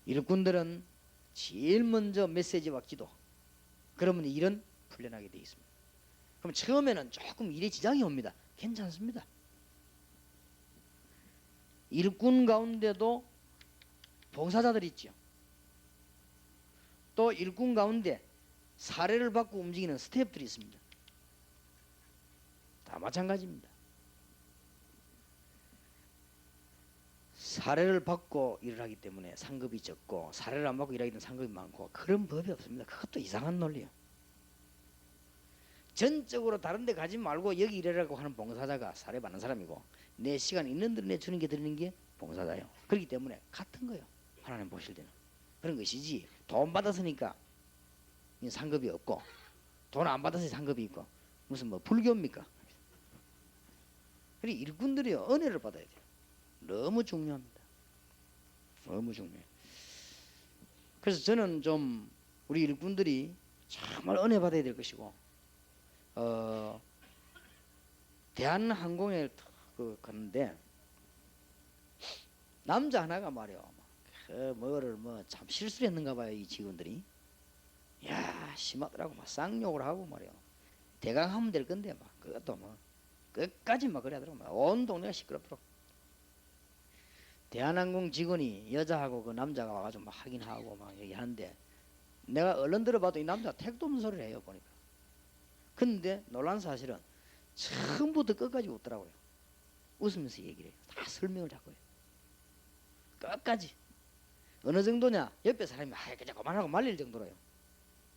일꾼들은 제일 먼저 메시지와 기도, 그러면 일은 풀려나게 되어 있습니다. 그럼 처음에는 조금 일에 지장이 옵니다. 괜찮습니다. 일꾼 가운데도 봉사자들이 있죠. 또 일꾼 가운데 사례를 받고 움직이는 스태프들이 있습니다. 다 마찬가지입니다. 사례를 받고 일을 하기 때문에 상급이 적고 사례를 안 받고 일하기 때문에 상급이 많고 그런 법이 없습니다. 그것도 이상한 논리예요. 전적으로 다른 데 가지 말고 여기 일하라고 하는 봉사자가 사례 받는 사람이고 내 시간 있는 대로 내 주는 게 드리는 게 봉사자예요. 그렇기 때문에 같은 거예요. 하나님 보실 때는 그런 것이지, 돈 받았으니까 상급이 없고 돈 안 받아서 상급이 있고 무슨 뭐 불교입니까? 그리고 일꾼들이요 은혜를 받아야 돼요. 너무 중요합니다. 너무 중요해요. 그래서 저는 좀 우리 일꾼들이 정말 은혜 받아야 될 것이고, 대한항공에 갔는데 남자 하나가 말이요, 뭐를 참 실수를 했는가 봐요. 이 직원들이 야 심하더라고. 막 쌍욕을 하고 말이요, 대강하면 될 건데 막 그것도 뭐 끝까지 막 그래 하더라고. 온 동네가 시끄럽더라고. 대한항공 직원이 여자하고 그 남자가 와가지고 막 하긴 하고 막 얘기하는데 내가 얼른 들어봐도 이 남자가 택도 없는 소리를 해요 보니까. 근데 놀란 사실은 처음부터 끝까지 웃더라고요. 웃으면서 얘기를 해요. 다 설명을 자꾸 해요. 끝까지. 어느 정도냐? 옆에 사람이 그냥 그만하고 말릴 정도로요.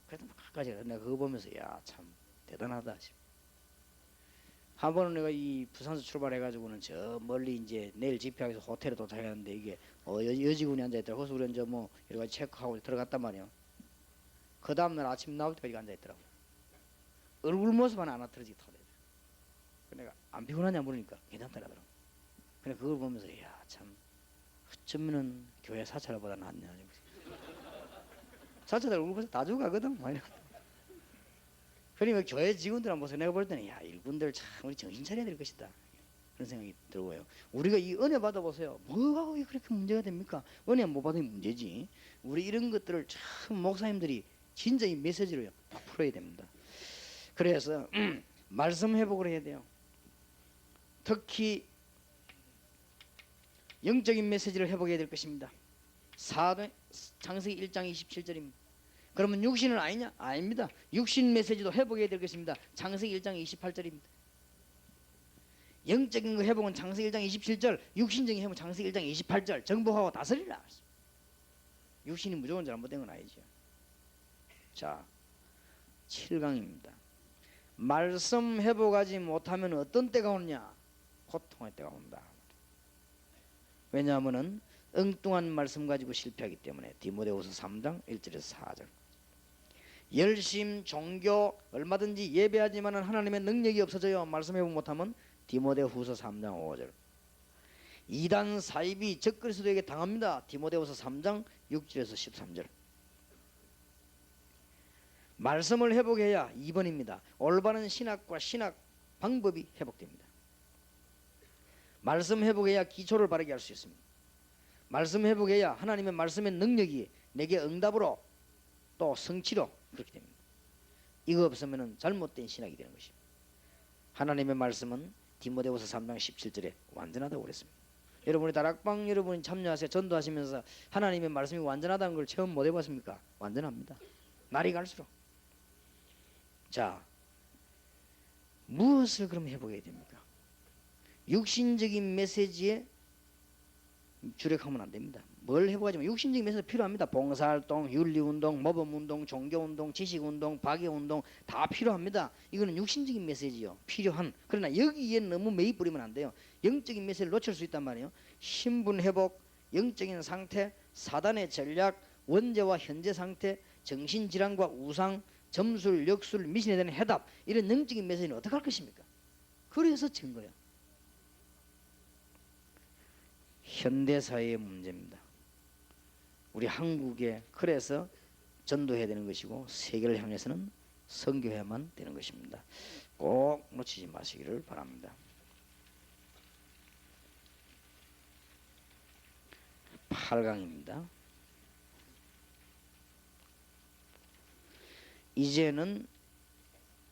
그래도 막 끝까지. 내가 그거 보면서 야 참 대단하다 싶어. 한 번은 내가 이 부산에서 출발해가지고는 저 멀리 이제 내일 집회하기 위해서 호텔에 도착했는데 이게 여직원이 앉아있더라고. 그래서 우리는 이제 뭐 여러 가지 체크하고 들어갔단 말이에요. 그 다음날 아침 나올 때까지 앉아있더라고. 얼굴 모습만 안 흐트러지게 타더라고. 내가 안 피곤하냐 물으니까 괜찮다더라고. 그래 그걸 보면서 야 참 어쩌면은 교회 사찰보다 낫냐. 사찰들 얼굴 보면서 다 죽어가거든. 그러니까 교회 직원들 한번 내가 볼 때는 야 일꾼들 참 우리 정신 차려야 될 것이다, 그런 생각이 들고요. 우리가 이 은혜 받아보세요. 뭐가 그렇게 문제가 됩니까? 은혜 못 받으면 문제지. 우리 이런 것들을 참 목사님들이 진짜 이 메시지로 다 풀어야 됩니다. 그래서 말씀 회복을 해야 돼요. 특히 영적인 메시지를 회복해야 될 것입니다. 창세기 1장 27절입니다. 그러면 육신은 아니냐? 아닙니다. 육신 메시지도 회복해야 될 것입니다. 창세기 1장 28절입니다. 영적인 거 회복은 창세기 1장 27절, 육신적인 회복은 창세기 1장 28절. 정복하고 다스리라. 육신이 무조건 잘못된 건 아니죠. 자, 7강입니다. 말씀 회복하지 못하면 어떤 때가 오느냐? 고통의 때가 온다. 왜냐하면은 엉뚱한 말씀 가지고 실패하기 때문에. 디모데후서 3장 1절에서 4절. 열심 종교 얼마든지 예배하지만은 하나님의 능력이 없어져요. 말씀 회복 못하면. 디모데후서 3장 5절. 이단 사입이 적그리스도에게 당합니다. 디모데후서 3장 6절에서 13절. 말씀을 회복해야 2번입니다. 올바른 신학과 신학 방법이 회복됩니다. 말씀 회복해야 기초를 바르게 할 수 있습니다. 말씀 회복해야 하나님의 말씀의 능력이 내게 응답으로 또 성취로 그렇게 됩니다. 이거 없으면 잘못된 신학이 되는 것입니다. 하나님의 말씀은 디모데후서 3장 17절에 완전하다고 그랬습니다. 여러분이 다락방 여러분이 참여하세요. 전도하시면서 하나님의 말씀이 완전하다는 걸 체험 못 해봤습니까? 완전합니다. 날이 갈수록. 자, 무엇을 그럼 해보게 됩니까? 육신적인 메시지에 주력하면 안 됩니다. 뭘 해보자면 육신적인 메시지가 필요합니다. 봉사활동, 윤리운동, 모범운동, 종교운동, 지식운동, 박애운동 다 필요합니다. 이거는 육신적인 메시지요. 필요한. 그러나 여기에 너무 매입 부리면 안 돼요. 영적인 메시지를 놓칠 수 있단 말이에요. 신분회복, 영적인 상태, 사단의 전략, 원죄와 현재 상태, 정신질환과 우상, 점술, 역술, 미신에 대한 해답, 이런 영적인 메시지는 어떻게 할 것입니까? 그래서 증거예요. 현대사회의 문제입니다. 우리 한국에 그래서 전도해야 되는 것이고 세계를 향해서는 선교해야만 되는 것입니다. 꼭 놓치지 마시기를 바랍니다. 8강입니다. 이제는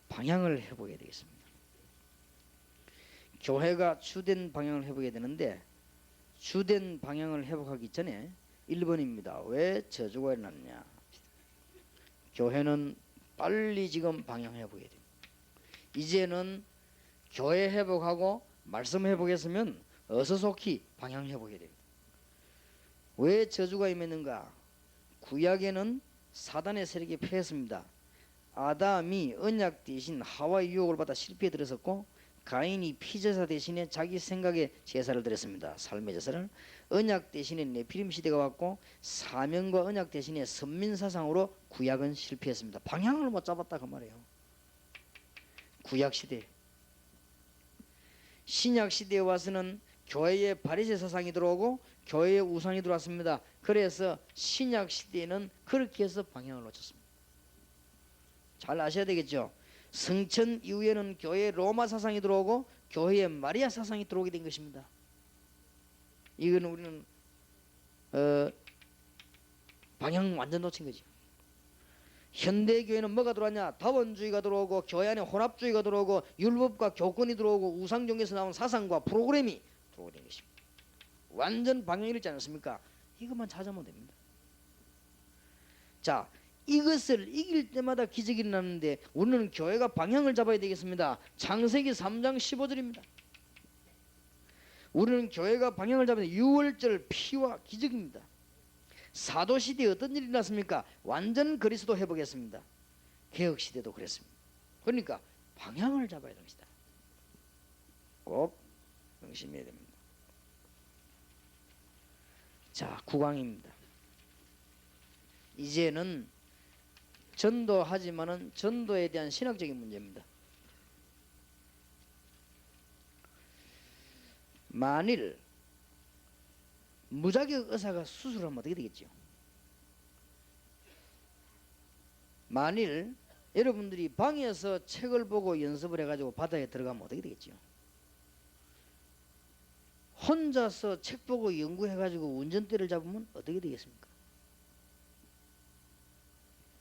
방향을 해보게 되겠습니다. 교회가 주된 방향을 해보게 되는데 주된 방향을 회복하기 전에 1번입니다. 왜 저주가 일어났냐? 교회는 빨리 지금 방향 회복해야 됩니다. 이제는 교회 회복하고 말씀 회복했으면 어서 속히 방향 회복해야 됩니다. 왜 저주가 임했는가? 구약에는 사단의 세력이 패했습니다. 아담이 언약 대신 하와의 유혹을 받아 실패에 들었었고 가인이 피제사 대신에 자기 생각에 제사를 드렸습니다. 삶의 제사를. 언약 대신에 네피림 시대가 왔고 사명과 언약 대신에 선민사상으로 구약은 실패했습니다. 방향을 못 잡았다 그 말이에요. 구약 시대. 신약 시대에 와서는 교회에 바리새 사상이 들어오고 교회에 우상이 들어왔습니다. 그래서 신약 시대에는 그렇게 해서 방향을 놓쳤습니다. 잘 아셔야 되겠죠. 성천 이후에는 교회에 로마 사상이 들어오고 교회에 마리아 사상이 들어오게 된 것입니다. 이거는 우리는 방향 완전 놓친 거죠. 현대 교회는 뭐가 들어왔냐? 다원주의가 들어오고 교회 안에 혼합주의가 들어오고 율법과 교권이 들어오고 우상종에서 나온 사상과 프로그램이 들어오게 된 것입니다. 완전 방향이 잃지 않았습니까? 이것만 찾아보면 됩니다. 자, 이것을 이길 때마다 기적이 일어나는데 우리는 교회가 방향을 잡아야 되겠습니다. 창세기 3장 15절입니다. 우리는 교회가 방향을 잡아야 돼. 6월절 피와 기적입니다. 사도시대에 어떤 일이 일어났습니까? 완전 그리스도 회복했습니다. 개혁시대도 그랬습니다. 그러니까 방향을 잡아야 됩니다. 꼭 명심해야 됩니다. 자, 9강입니다. 이제는 전도하지만은 전도에 대한 신학적인 문제입니다. 만일 무자격 의사가 수술하면 어떻게 되겠죠? 만일 여러분들이 방에서 책을 보고 연습을 해가지고 바다에 들어가면 어떻게 되겠죠? 혼자서 책 보고 연구해가지고 운전대를 잡으면 어떻게 되겠습니까?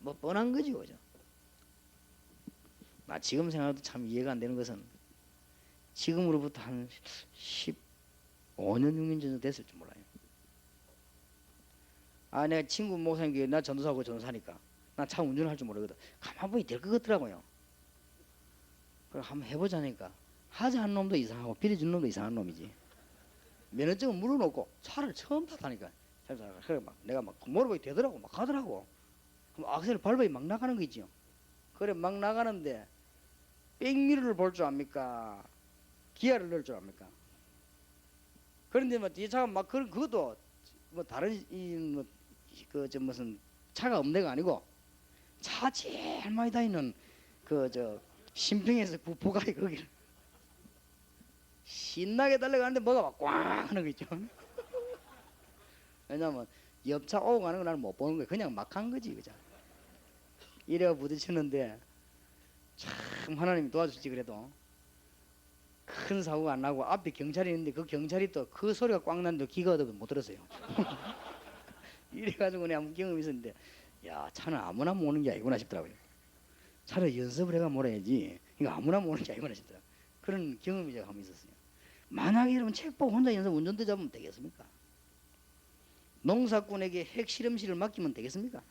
뭐 뻔한 거지, 그죠? 나 지금 생각해도 참 이해가 안 되는 것은 지금으로부터 한 15년, 6년 정도 됐을 줄 몰라요. 아, 내가 친구 목사님께 나 전도사고 전도사니까 나 차 운전할 줄 모르거든. 가만 보니 될 것 같더라고요. 그럼 한번 해보자니까 하자 한 놈도 이상하고 빌려준 놈도 이상한 놈이지. 면허증은 물어놓고 차를 처음 탔다니까. 그래 막 내가 막 모르고 되더라고 막 가더라고. 그럼 악셀을 밟아야 막 나가는 거 있죠. 그래 막 나가는데 백미러를 볼 줄 압니까? 기아를 넣을 줄 압니까? 그런데 뭐 뒤에 차가 막 그것도 뭐 다른 이뭐그저 무슨 차가 없는 데가 아니고 차 제일 많이 다니는 그 저 신평에서 부가에 거기를 신나게 달려가는데 뭐가 막 꽝 하는 거 있죠. 왜냐면 옆차 오고 가는 거 나는 못 보는 거야. 그냥 막 한 거지, 그죠? 이래가 부딪혔는데 참 하나님이 도와주지. 그래도 큰 사고가 안 나고 앞에 경찰이 있는데 그 경찰이 또 그 소리가 꽝 나는데 귀가 어두워 못 들었어요. 이래가지고 내가 한번 경험이 있었는데 야, 차는 아무나 모는 게 아니구나 싶더라고요. 차를 연습을 해가 몰아야지 이거 아무나 모는 게 아니구나 싶더라고요. 그런 경험이 제가 한번 있었어요. 만약에 여러분 책 보고 혼자 연습 운전대 잡으면 되겠습니까? 농사꾼에게 핵실험실을 맡기면 되겠습니까?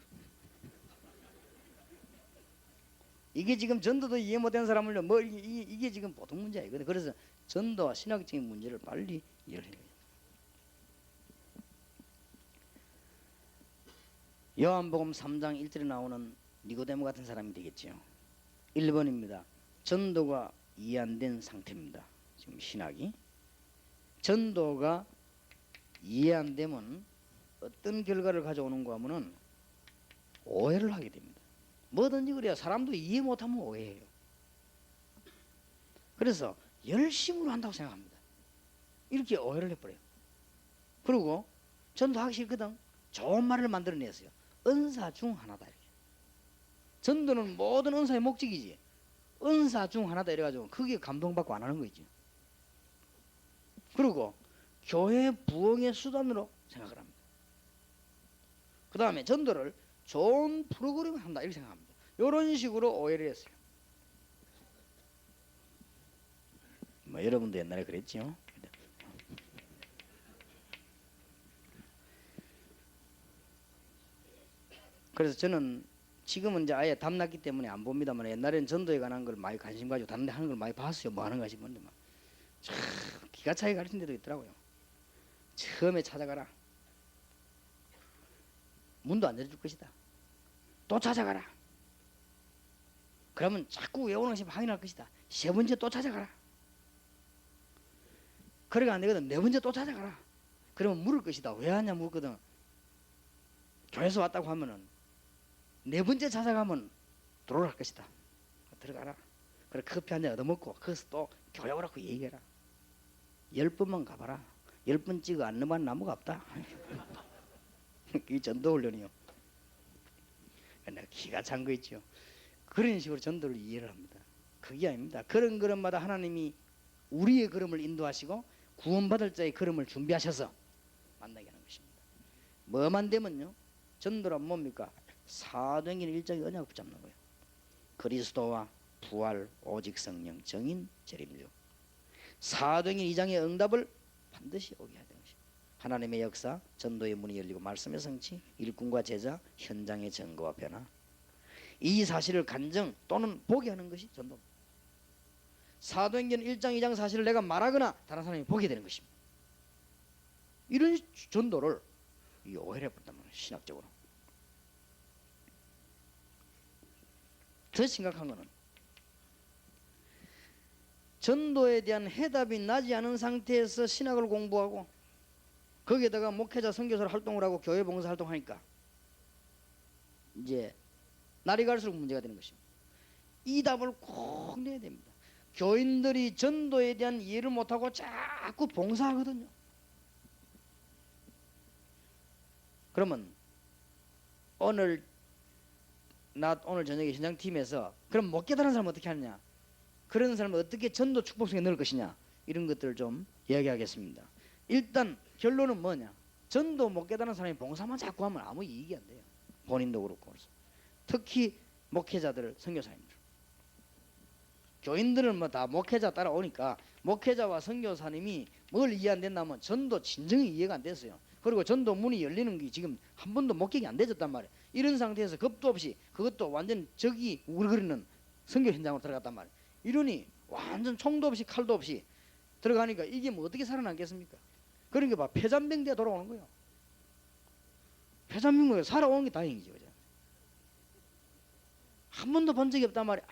이게 지금 전도도 이해 못한 사람을요, 뭐 이게 지금 보통 문제 아니거든요. 그래서 전도와 신학적인 문제를 빨리 이해를 해야 돼요. 요한복음 3장 1절에 나오는 니고데모 같은 사람이 되겠지요. 1번입니다. 전도가 이해 안 된 상태입니다. 지금 신학이 전도가 이해 안 되면 어떤 결과를 가져오는가 하면은 오해를 하게 됩니다. 뭐든지 그래야 사람도 이해 못하면 오해해요. 그래서 열심으로 한다고 생각합니다. 이렇게 오해를 해버려요. 그리고 전도하기 싫거든. 좋은 말을 만들어냈어요. 은사 중 하나다 이렇게. 전도는 모든 은사의 목적이지. 은사 중 하나다 이래가지고 그게 감동받고 안 하는 거지. 그리고 교회 부흥의 수단으로 생각을 합니다. 그 다음에 전도를 좋은 프로그램을 한다 이렇게 생각합니다. 이런 식으로 오해를 했어요. 뭐 여러분도 옛날에 그랬지요. 그래서 저는 지금은 이제 아예 담났기 때문에 안 봅니다만 옛날에는 전도에 관한 걸 많이 관심 가지고 다른 데 하는 걸 많이 봤어요. 뭐 하는가 싶은데 막 참 기가 차게 가르친 데도 있더라고요. 처음에 찾아가라. 문도 안 열어줄 것이다. 또 찾아가라. 그러면 자꾸 외우는 것이 확인할 것이다. 세 번째 또 찾아가라. 그래가 안 되거든. 네 번째 또 찾아가라. 그러면 물을 것이다. 왜 하냐 묻거든. 교회에서 왔다고 하면은 네 번째 찾아가면 들어올 것이다. 들어가라. 그래 커피 한 잔 얻어먹고 거기서 또 교회 오라고 얘기해라. 10번만 가봐라. 10번 찍어 안 넘어간 나무가 없다. 그게 전도 훈련이요. 내가 기가 찬 거 있죠. 그런 식으로 전도를 이해를 합니다. 그게 아닙니다. 그런 걸음마다 하나님이 우리의 걸음을 인도하시고 구원받을 자의 걸음을 준비하셔서 만나게 하는 것입니다. 뭐만 되면요. 전도란 뭡니까? 사도행전 1장의 언약을 붙잡는 거예요. 그리스도와 부활, 오직 성령, 정인, 재림주. 사도행전 2장의 응답을 반드시 오게 해야 되는 것입니다. 하나님의 역사, 전도의 문이 열리고 말씀의 성취, 일꾼과 제자, 현장의 증거와 변화. 이 사실을 간증 또는 보게 하는 것이 전도입니다. 사도행전 1장 2장 사실을 내가 말하거나 다른 사람이 보게 되는 것입니다. 이런 전도를 오해를 해버렸단 말이에요. 신학적으로. 더 심각한 거는 전도에 대한 해답이 나지 않은 상태에서 신학을 공부하고 거기에다가 목회자 선교사로 활동을 하고 교회 봉사 활동하니까 이제 날이 갈수록 문제가 되는 것입니다. 이 답을 꼭 내야 됩니다. 교인들이 전도에 대한 이해를 못하고 자꾸 봉사하거든요. 그러면 오늘 저녁에 현장팀에서 그럼 못 깨달은 사람은 어떻게 하느냐, 그런 사람을 어떻게 전도 축복성에 넣을 것이냐, 이런 것들을 좀 이야기하겠습니다. 일단 결론은 뭐냐, 전도 못 깨달은 사람이 봉사만 자꾸 하면 아무 이익이 안 돼요. 본인도 그렇고. 특히 목회자들, 선교사님들, 교인들은 뭐 다 목회자 따라오니까 목회자와 선교사님이 뭘 이해 안 된다면 전도 진정이 이해가 안 됐어요. 그리고 전도 문이 열리는 게 지금 한 번도 목격이 안 되졌단 말이에요. 이런 상태에서 겁도 없이 그것도 완전 적이 우글거리는 선교 현장으로 들어갔단 말이에요. 이러니 완전 총도 없이 칼도 없이 들어가니까 이게 뭐 어떻게 살아남겠습니까? 그러니까 막 폐잔병대가 돌아오는 거예요. 폐잔병대가 살아오는 게 다행이죠. 그죠? 한 번도 본 적이 없단 말이에요.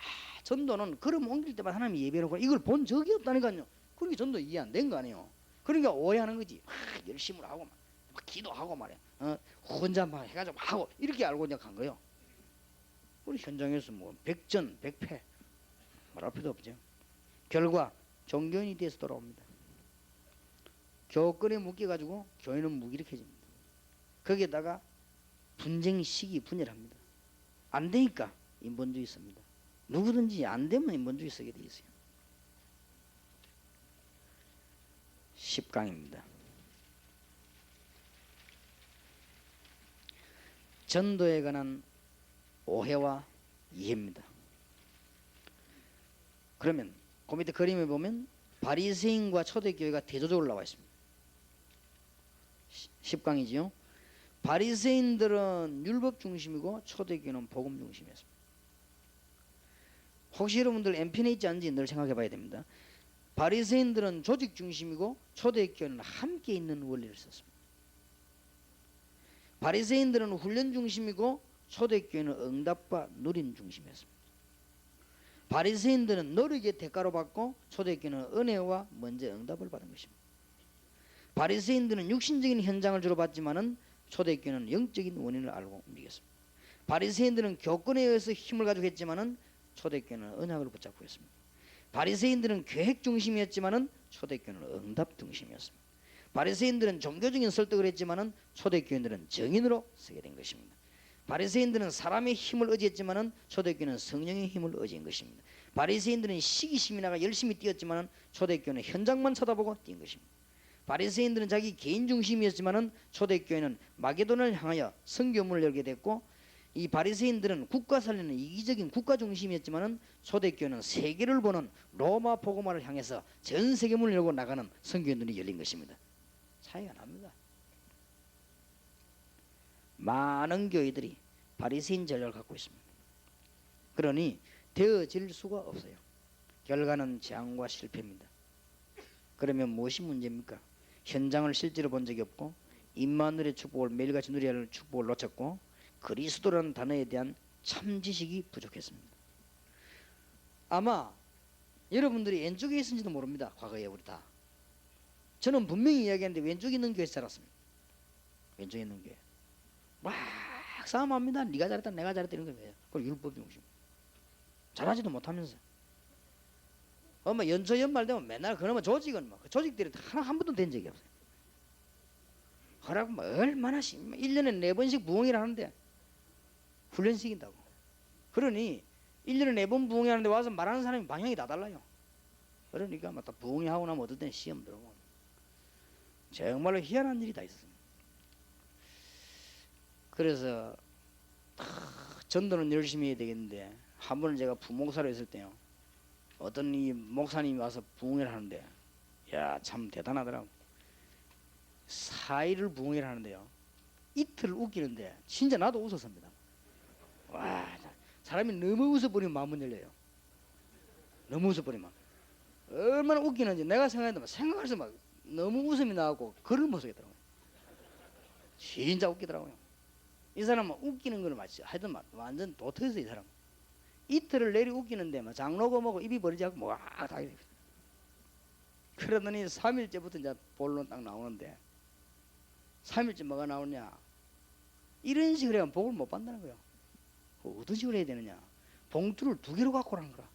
전도는 걸음 옮길 때마다 하나님이 예배하고 이걸 본 적이 없다니까요. 그러니까 전도 이해 안 된 거 아니에요. 그러니까 오해하는 거지. 열심히 하고 막 기도하고 말이야. 혼자 막 해가지고 하고 이렇게 알고 그냥 간 거예요. 우리 현장에서 뭐 백전 백패 말할 필요 없죠. 결과 종교인이 돼서 돌아옵니다. 교권에 묶여가지고 교회는 무기력해집니다. 거기에다가 분쟁 시기 분열합니다. 안 되니까 인본주의 씁니다. 누구든지 안 되면 인본주의 쓰게 돼 있어요. 10강입니다. 전도에 관한 오해와 이해입니다. 그러면 그 밑에 그림에 보면 바리새인과 초대교회가 대조적으로 나와 있습니다. 10강이지요. 바리새인들은 율법 중심이고 초대교회는 복음 중심이었습니다. 혹시 여러분들 MPN에 있지 않은지 늘 생각해 봐야 됩니다. 바리새인들은 조직 중심이고 초대교회는 함께 있는 원리를 썼습니다. 바리새인들은 훈련 중심이고 초대교회는 응답과 누림 중심이었습니다. 바리새인들은 노력의 대가로 받고 초대교회는 은혜와 먼저 응답을 받은 것입니다. 바리새인들은 육신적인 현장을 주로 받지만은 초대교회는 영적인 원인을 알고 움직였습니다. 바리새인들은 교권에 의해서 힘을 가지고 했지만은 초대교회는 언약을 붙잡고 있습니다. 바리새인들은 계획 중심이었지만은 초대교회는 응답 중심이었습니다. 바리새인들은 종교적인 설득을 했지만은 초대교회들은 정인으로 서게 된 것입니다. 바리새인들은 사람의 힘을 의지했지만은 초대교회는 성령의 힘을 의지한 것입니다. 바리새인들은 시기심이 나가 열심히 뛰었지만은 초대교회는 현장만 쳐다보고 뛴 것입니다. 바리새인들은 자기 개인 중심이었지만은 초대교회는 마게도를 향하여 선교문을 열게 됐고, 이 바리새인들은 국가 살리는 이기적인 국가 중심이었지만은 초대교회는 세계를 보는 로마 복음화를 향해서 전 세계 문을 열고 나가는 선교인들이 열린 것입니다. 차이가 납니다. 많은 교회들이 바리새인 전략을 갖고 있습니다. 그러니 되어질 수가 없어요. 결과는 재앙과 실패입니다. 그러면 무엇이 문제입니까? 현장을 실제로 본 적이 없고 임마누엘의 축복을 매일같이 누려야 할 축복을 놓쳤고 그리스도라는 단어에 대한 참 지식이 부족했습니다. 아마 여러분들이 왼쪽에 있은지도 모릅니다. 과거에 우리 다. 저는 분명히 이야기하는데 왼쪽에 있는 교회에서 자랐습니다. 왼쪽에 있는 교회. 막 싸움합니다. 네가 잘했다 내가 잘했다 이런 거예요. 그걸 율법 중심. 잘하지도 못하면서. 엄마 연초 연말 되면 맨날 그러면 조직은 막 조직들이 하나 한 번도 된 적이 없어요. 그러고 뭐 얼마나 1년에 4번씩 부흥회를 하는데 훈련시킨다고. 그러니 1년에 4번 부흥회 하는데 와서 말하는 사람이 방향이 다 달라요. 그러니까 막 부흥회 하고 나면 어떨 땐 시험 들어오고 정말로 희한한 일이 다 있었습니다. 그래서 전도는 열심히 해야 되겠는데 한 번은 제가 부목사로 있을 때요, 어떤 이 목사님이 와서 부흥회를 하는데 야 참 대단하더라고. 4일을 부흥회를 하는데요, 이틀 웃기는데 진짜 나도 웃었습니다. 와, 사람이 너무 웃어버리면 마음은 열려요. 너무 웃어버리면 얼마나 웃기는지 내가 생각해도 생각해서 막 너무 웃음이 나고 글을 못 쓰겠더라고요. 진짜 웃기더라고요. 이 사람은 웃기는 걸 맞지 하여튼 완전 도태했어. 이 사람 이틀을 내리 웃기는데 막 장로고 뭐고 입이 버리지 않고 뭐다 이래. 그러더니 3일째부터 이제 본론 딱 나오는데 3일째 뭐가 나오냐, 이런 식으로 하면 복을 못 받는다는 거예요. 어떤 식으로 해야 되느냐, 봉투를 2개로 갖고 오라는 거라.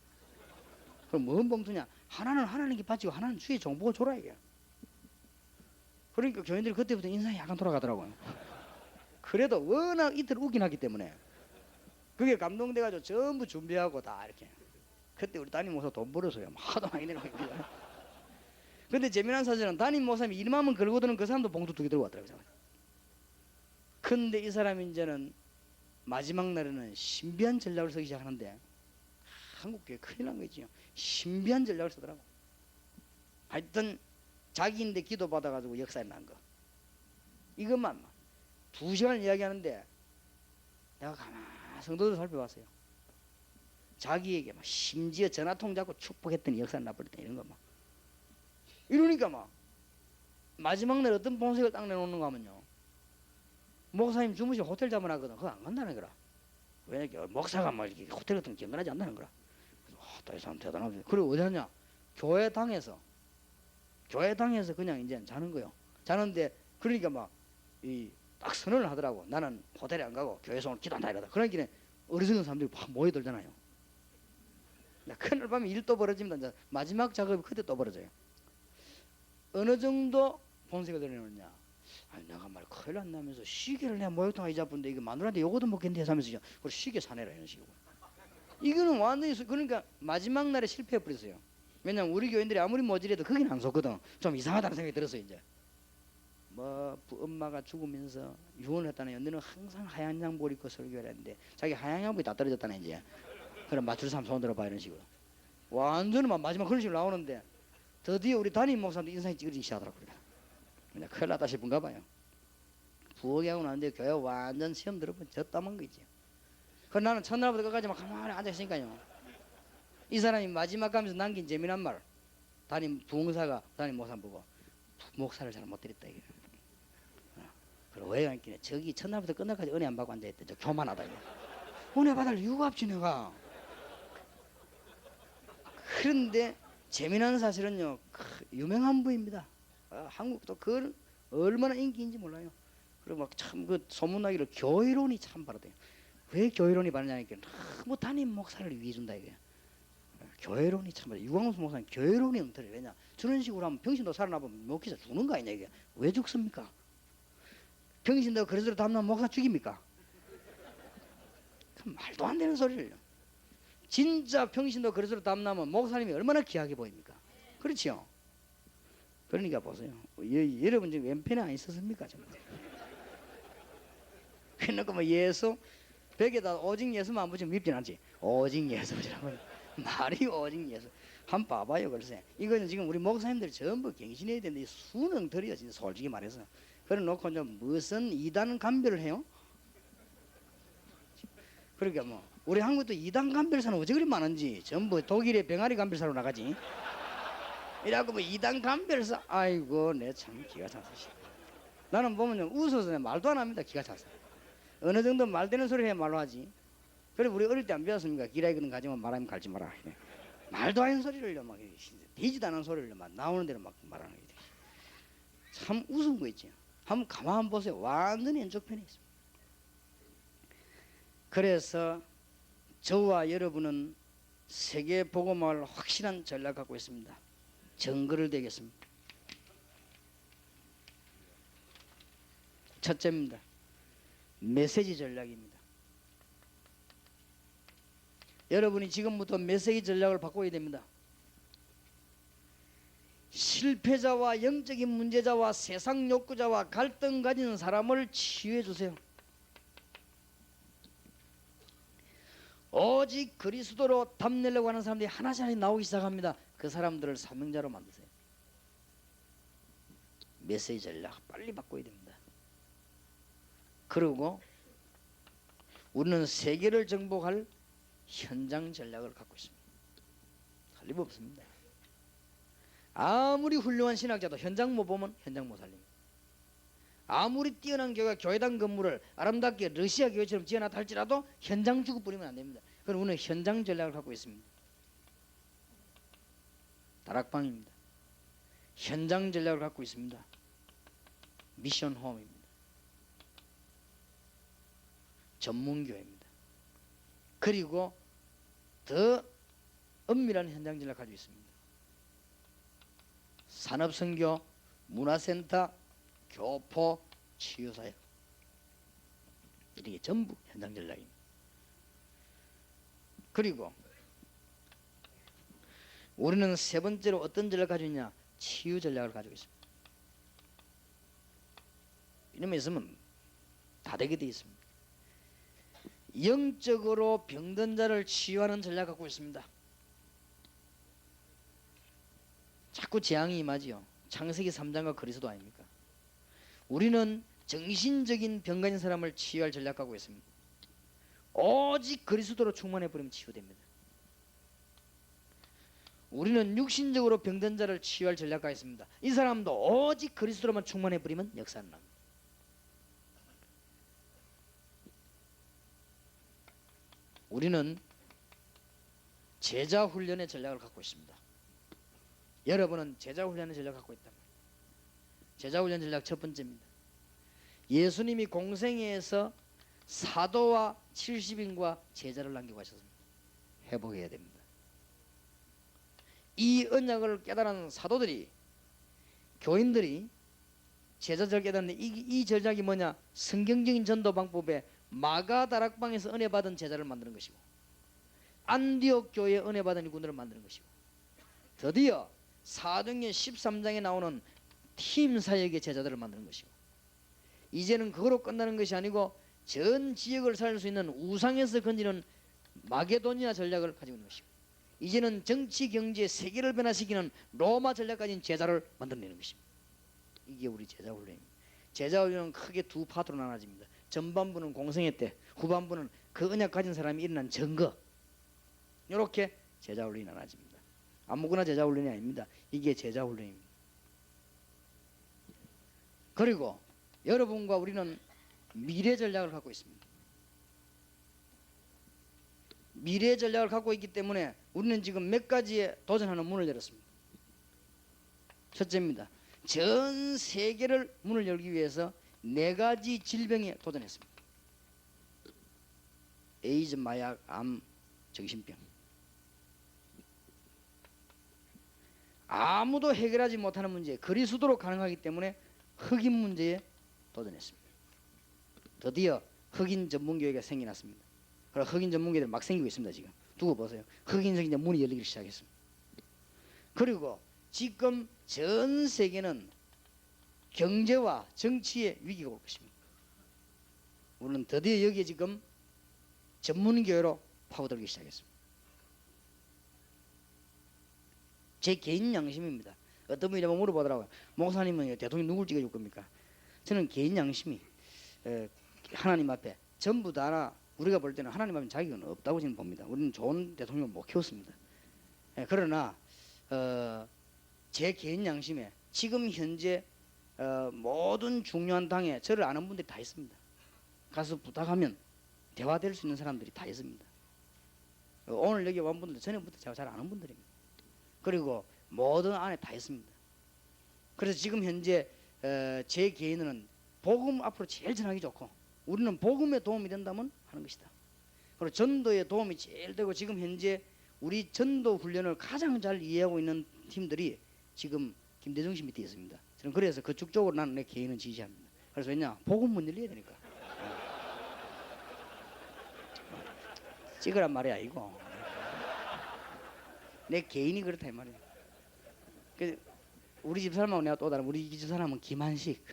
그럼 뭔 봉투냐, 하나는 하나님께 바치고 하나는 주의 정복을 줘라 이게. 그러니까 교인들이 그때부터 인상이 약간 돌아가더라고요. 그래도 워낙 이틀 웃긴 하기 때문에 그게 감동돼가지고 전부 준비하고 다 이렇게. 그때 우리 담임 목사 돈 벌어서요 하도 많이 내고. 근데 재미난 사실은 담임 목사님이 일만은 걸고 드는 그 사람도 봉투 2개 들고 왔더라고요. 근데 이 사람이 이제는 마지막 날에는 신비한 전략을 쓰기 시작하는데 한국교회 큰일 난 거지요. 신비한 전략을 쓰더라고. 하여튼 자기인데 기도 받아가지고 역사에 난 거 이것만 2시간 이야기하는데 내가 가만히 성도들 살펴봤어요. 자기에게 막 심지어 전화통 잡고 축복했더니 역사에 나버렸다 이런 거 막 이러니까 막 마지막 날 어떤 본색을 딱 내놓는가 하면요, 목사님 주무시고 호텔 잡아놨거든. 그거 안 간다는 거라. 왜냐 목사가 뭐 이렇게 호텔 같은 거 경건하지 않다는 거라. 이 사람 대단하죠. 그리고 어디 하냐? 교회당에서 그냥 이제 자는 거요. 자는데 그러니까 막 이 딱 선언을 하더라고. 나는 호텔에 안 가고 교회에서 오늘 기도한다 이러다. 그러니까 어리석은 사람들이 막 모여들잖아요. 그날 밤에 일 또 벌어집니다. 이제 마지막 작업이 그때 또 벌어져요. 어느 정도 본색을 드러내느냐? 아니 내가 말 큰일 났나면서 시계를 내 목욕탕 잊어본데 이거 마누라한테 요거도 먹겠는데 하면서 그걸 시계 사내라 이런 식으로. 이거는 완전히 그러니까 마지막 날에 실패해 버렸어요. 왜냐면 우리 교인들이 아무리 모질해도 거긴 안 속거든. 좀 이상하다는 생각이 들었어요. 이제 뭐 엄마가 죽으면서 유언을 했다네요. 너는 항상 하얀 양복 입고 설교를 했는데 자기 하얀 양복이 다 떨어졌다네 이제. 그럼 맞출 사람 손 들어봐 이런 식으로. 완전히 막 마지막 그런 식으로 나오는데 드디어 우리 담임 목사도 인상이 찌그러지기 시작하더라고요. 그냥 큰일 났다 싶은가 봐요. 부엌에 하고 나는데 교회 완전 시험 들어보면 졌다만 거 있지. 그럼 나는 첫날부터 끝까지 막 가만히 앉아있으니까요. 이 사람이 마지막 가면서 남긴 재미난 말. 부흥사가 담임 목사 보고 목사를 잘 못 드렸다 이게. 그리고 왜 그러니까 저기 첫날부터 끝날까지 은혜 안 받고 앉아있대. 저 교만하다 이거. 은혜 받을 이유가 없지 내가. 그런데 재미난 사실은요. 유명한 분입니다. 한국도 그 얼마나 인기인지 몰라요. 그리고 막 참 그 소문나기를 교회론이 참 바르대요. 왜 교회론이 바르냐니까 너무 담임 목사를 위해준다 이게. 교회론이 참 바르. 유광수 목사는 교회론이 엉터리. 왜냐? 저런 식으로 하면 병신도 살아나보면 목기사 죽는 거 아니냐 이게. 왜 죽습니까? 병신도 그래서 담당 목사 죽입니까? 말도 안 되는 소리를. 진짜 병신도 그래서 담나면 목사님이 얼마나 귀하게 보입니까? 그렇지요? 그러니까 보세요. 여러분 지금 왼편에 안 있었습니까? 정말. 그러니까 뭐 예수 벽에다 오직 예수만 안 붙이면 밉진 않지. 오직 예수라고 말이 오직 예수. 한번 봐봐요. 글쎄 이거는 지금 우리 목사님들이 전부 갱신해야 되는데 수능들이야 진짜 솔직히 말해서. 그래 놓고 이제 무슨 이단 감별을 해요? 그러니까 뭐 우리 한국도 이단 감별사는 어찌 그리 많은지 전부 독일의 병아리 감별사로 나가지. 이라고 뭐 이단 감별사. 아이고 내 참 기가 차서. 나는 보면 웃어서 말도 안 합니다. 기가 차서. 어느 정도 말 되는 소리 해야 말로 하지. 그래 우리 어릴 때 안 배웠습니까? 기라이거든 가지만 말하면 갈지 마라. 말도 안 하는 소리를 막 되지도 않은 소리를 막 나오는 대로 막 말하는 게 참 우스운 거 있지. 한번 가만 보세요. 완전히 왼쪽 편에 있습니다. 그래서 저와 여러분은 세계 복음화를 확실한 전략 갖고 있습니다. 증거를 대겠습니다. 첫째입니다. 메시지 전략입니다. 여러분이 지금부터 메시지 전략을 바꿔야 됩니다. 실패자와 영적인 문제자와 세상 욕구자와 갈등 가진 사람을 치유해 주세요. 오직 그리스도로 담내려고 하는 사람들이 하나씩 나오기 시작합니다. 그 사람들을 사명자로 만드세요. 메시지 전략 빨리 바꿔야 됩니다. 그리고 우리는 세계를 정복할 현장 전략을 갖고 있습니다. 살림없습니다. 아무리 훌륭한 신학자도 현장 못 보면 현장 못 살립니다. 아무리 뛰어난 교회당 건물을 아름답게 러시아 교회처럼 지어놨다 할지라도 현장 주고 뿌리면 안 됩니다. 그럼 우리는 현장 전략을 갖고 있습니다. 다락방입니다. 현장 전략을 갖고 있습니다. 미션 홈입니다. 전문교회입니다. 그리고 더 엄밀한 현장 전략을 가지고 있습니다. 산업선교, 문화센터, 교포, 치유사역. 이게 전부 현장 전략입니다. 그리고 우리는 세 번째로 어떤 전략을 가지고 있냐? 치유 전략을 가지고 있습니다. 이놈에 있으면 다 되게 되어 있습니다. 영적으로 병든 자를 치유하는 전략을 갖고 있습니다. 자꾸 재앙이 임하지요. 창세기 3장과 그리스도 아닙니까? 우리는 정신적인 병 가진 사람을 치유할 전략 갖고 있습니다. 오직 그리스도로 충만해 버리면 치유됩니다. 우리는 육신적으로 병든 자를 치유할 전략 갖고 있습니다. 이 사람도 오직 그리스도로만 충만해 버리면 역사는 납니다. 우리는 제자 훈련의 전략을 갖고 있습니다. 여러분은 제자 훈련의 전략을 갖고 있단 말이에요. 제자 훈련 전략 첫 번째입니다. 예수님이 공생애에서 사도와 70인과 제자를 남기고 하셨습니다. 회복해야 됩니다. 이 언약을 깨달은 사도들이, 교인들이 제자들 깨닫는데 이 전략이 뭐냐? 성경적인 전도 방법에 마가다락방에서 은혜 받은 제자를 만드는 것이고, 안디옥 교회에 은혜 받은 일꾼들을 만드는 것이고, 드디어 사도행전 13장에 나오는 팀 사역의 제자들을 만드는 것이고, 이제는 그거로 끝나는 것이 아니고 전 지역을 살릴 수 있는 우상에서 건지는 마게도니아 전략을 가지고 있는 것이고, 이제는 정치 경제 세계를 변화시키는 로마 전략 가진 제자를 만들어내는 것입니다. 이게 우리 제자 훈련입니다. 제자 훈련은 크게 두 파트로 나눠집니다. 전반부는 공생애 때, 후반부는 그 언약 가진 사람이 일어난 증거. 이렇게 제자 훈련이 나눠집니다. 아무거나 제자 훈련이 아닙니다. 이게 제자 훈련입니다. 그리고 여러분과 우리는 미래 전략을 갖고 있습니다. 미래 전략을 갖고 있기 때문에 우리는 지금 몇 가지에 도전하는 문을 열었습니다. 첫째입니다. 전 세계를 문을 열기 위해서 4가지 질병에 도전했습니다. 에이즈, 마약, 암, 정신병. 아무도 해결하지 못하는 문제, 그리스도로 가능하기 때문에 흑인 문제에 도전했습니다. 드디어 흑인 전문교회가 생겨났습니다. 그리고 흑인 전문교회들 막 생기고 있습니다. 지금 두고 보세요. 흑인석이 이제 문이 열리기 시작했습니다. 그리고 지금 전 세계는 경제와 정치의 위기가 올 것입니다. 우리는 드디어 여기에 지금 전문교회로 파고들기 시작했습니다. 제 개인 양심입니다. 어떤 분이 한번 물어보더라고요. 목사님은 대통령 누굴 찍어줄 겁니까? 저는 개인 양심이 하나님 앞에 전부 다 우리가 볼 때는 하나님 앞에 자격은 없다고 저는 봅니다. 우리는 좋은 대통령을 못 키웠습니다. 그러나 제 개인 양심에 지금 현재 모든 중요한 당에 저를 아는 분들이 다 있습니다. 가서 부탁하면 대화될 수 있는 사람들이 다 있습니다. 오늘 여기 온 분들 전에부터 제가 잘 아는 분들입니다. 그리고 모든 안에 다 있습니다. 그래서 지금 현재 제 개인은 복음 앞으로 제일 전하기 좋고, 우리는 복음에 도움이 된다면 하는 것이다. 그리고 전도에 도움이 제일 되고, 지금 현재 우리 전도 훈련을 가장 잘 이해하고 있는 팀들이 지금 김대중 씨 밑에 있습니다. 저는 그래서 그쪽 쪽으로 나는 내 개인은 지지합니다. 그래서 왜냐? 복음문 열려야 되니까. 찍으란 말이야 이거. 내 개인이 그렇다 이 말이야. 그 우리 집 사람하고 내가 또 다른, 우리 집 사람은 김한식.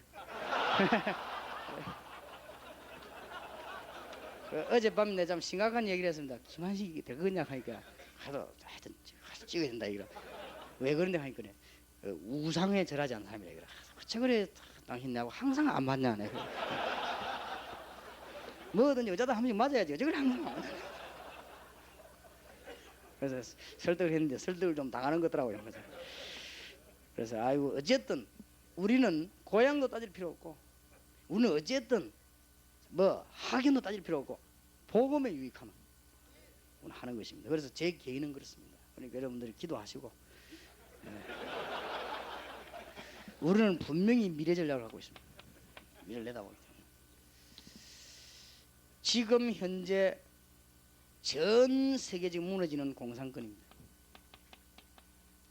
어젯밤 내 참 심각한 얘기를 했습니다. 김한식이 되겠냐 하니까 하여튼 찍어야 된다 이거. 왜 그런데 하니까 우상에 절하지 않는 사람이라 이거. 어째 그래 당신 내하고 항상 안 맞냐 내가. 뭐든 여자도 한 번씩 맞아야지. 어째 그래 항상 안 맞냐. 그래서 설득을 했는데 설득을 좀 당하는 거더라고요. 그래서 아이고 어쨌든 우리는 고향도 따질 필요 없고, 우리는 어쨌든 뭐 학연도 따질 필요 없고 복음에 유익하면 하는 것입니다. 그래서 제 개인은 그렇습니다. 그러니까 여러분들이 기도하시고, 우리는 분명히 미래 전략을 하고 있습니다. 미래를 내다보기 때문에 지금 현재 전 세계적으로 무너지는 공산권입니다.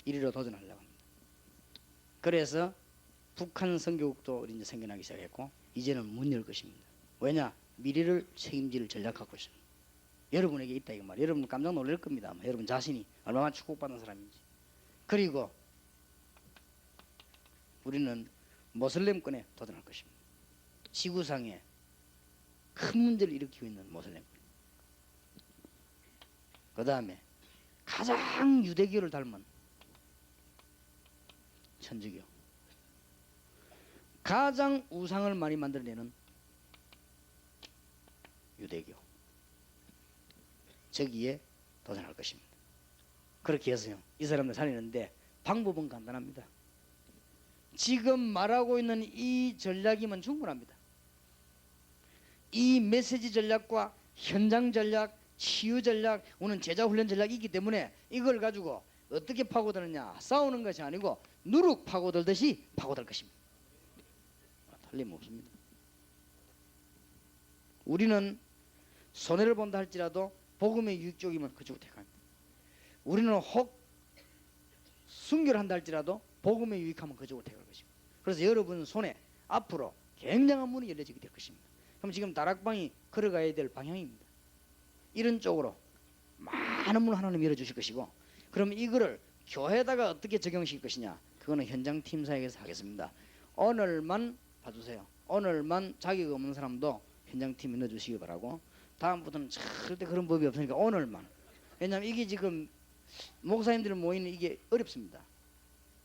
이리로 도전하려고 합니다. 그래서 북한 선교국도 이제 생겨나기 시작했고, 이제는 문 열 것입니다. 왜냐? 미래를 책임질 전략 갖고 있습니다. 여러분에게 있다 이거 말이에요. 여러분 깜짝 놀랄 겁니다. 아마 여러분 자신이 얼마나 축복받는 사람인지. 그리고 우리는 모슬렘권에 도전할 것입니다. 지구상에 큰 문제를 일으키고 있는 모슬렘권. 그 다음에 가장 유대교를 닮은 천주교, 가장 우상을 많이 만들어내는 유대교, 저기에 도전할 것입니다. 그렇게 해서요, 이 사람들 살리는데 방법은 간단합니다. 지금 말하고 있는 이 전략이면 충분합니다. 이 메시지 전략과 현장 전략, 치유 전략, 우리는 제자 훈련 전략이 있기 때문에 이걸 가지고 어떻게 파고드느냐, 싸우는 것이 아니고 누룩 파고들듯이 파고들 것입니다. 틀림없습니다. 우리는 손해를 본다 할지라도 복음의 유익 쪽이면 그쪽으로 택합니다. 우리는 혹 순결한다 할지라도 복음의 유익하면 그쪽으로 택할 것입니다. 그래서 여러분 손에 앞으로 굉장한 문이 열려지게 될 것입니다. 그럼 지금 다락방이 걸어가야 될 방향입니다. 이런 쪽으로 많은 문을 하나님 열어주실 것이고, 그럼 이거를 교회에다가 어떻게 적용시킬 것이냐, 그거는 현장 팀사에게서 하겠습니다. 오늘만 봐주세요. 오늘만 자격 없는 사람도 현장 팀에 넣어주시기 바라고, 다음부터는 절대 그런 법이 없으니까 오늘만. 왜냐하면 이게 지금 목사님들 모이는 이게 어렵습니다.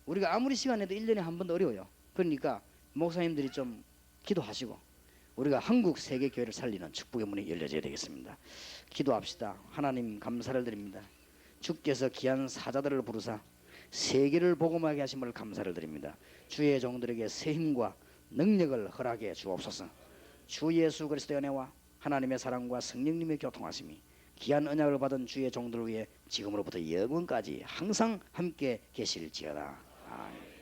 우리가 아무리 시간 내도 1년에 한 번도 어려워요. 그러니까 목사님들이 좀 기도하시고 우리가 한국 세계 교회를 살리는 축복의 문이 열려져야 되겠습니다. 기도합시다. 하나님 감사를 드립니다. 주께서 귀한 사자들을 부르사 세계를 복음하게 하심을 감사를 드립니다. 주의 종들에게 새 힘과 능력을 허락해 주옵소서. 주 예수 그리스도의 은혜와 하나님의 사랑과 성령님의 교통하심이 귀한 언약을 받은 주의 종들을 위해 지금으로부터 영원까지 항상 함께 계실지어다. 아멘.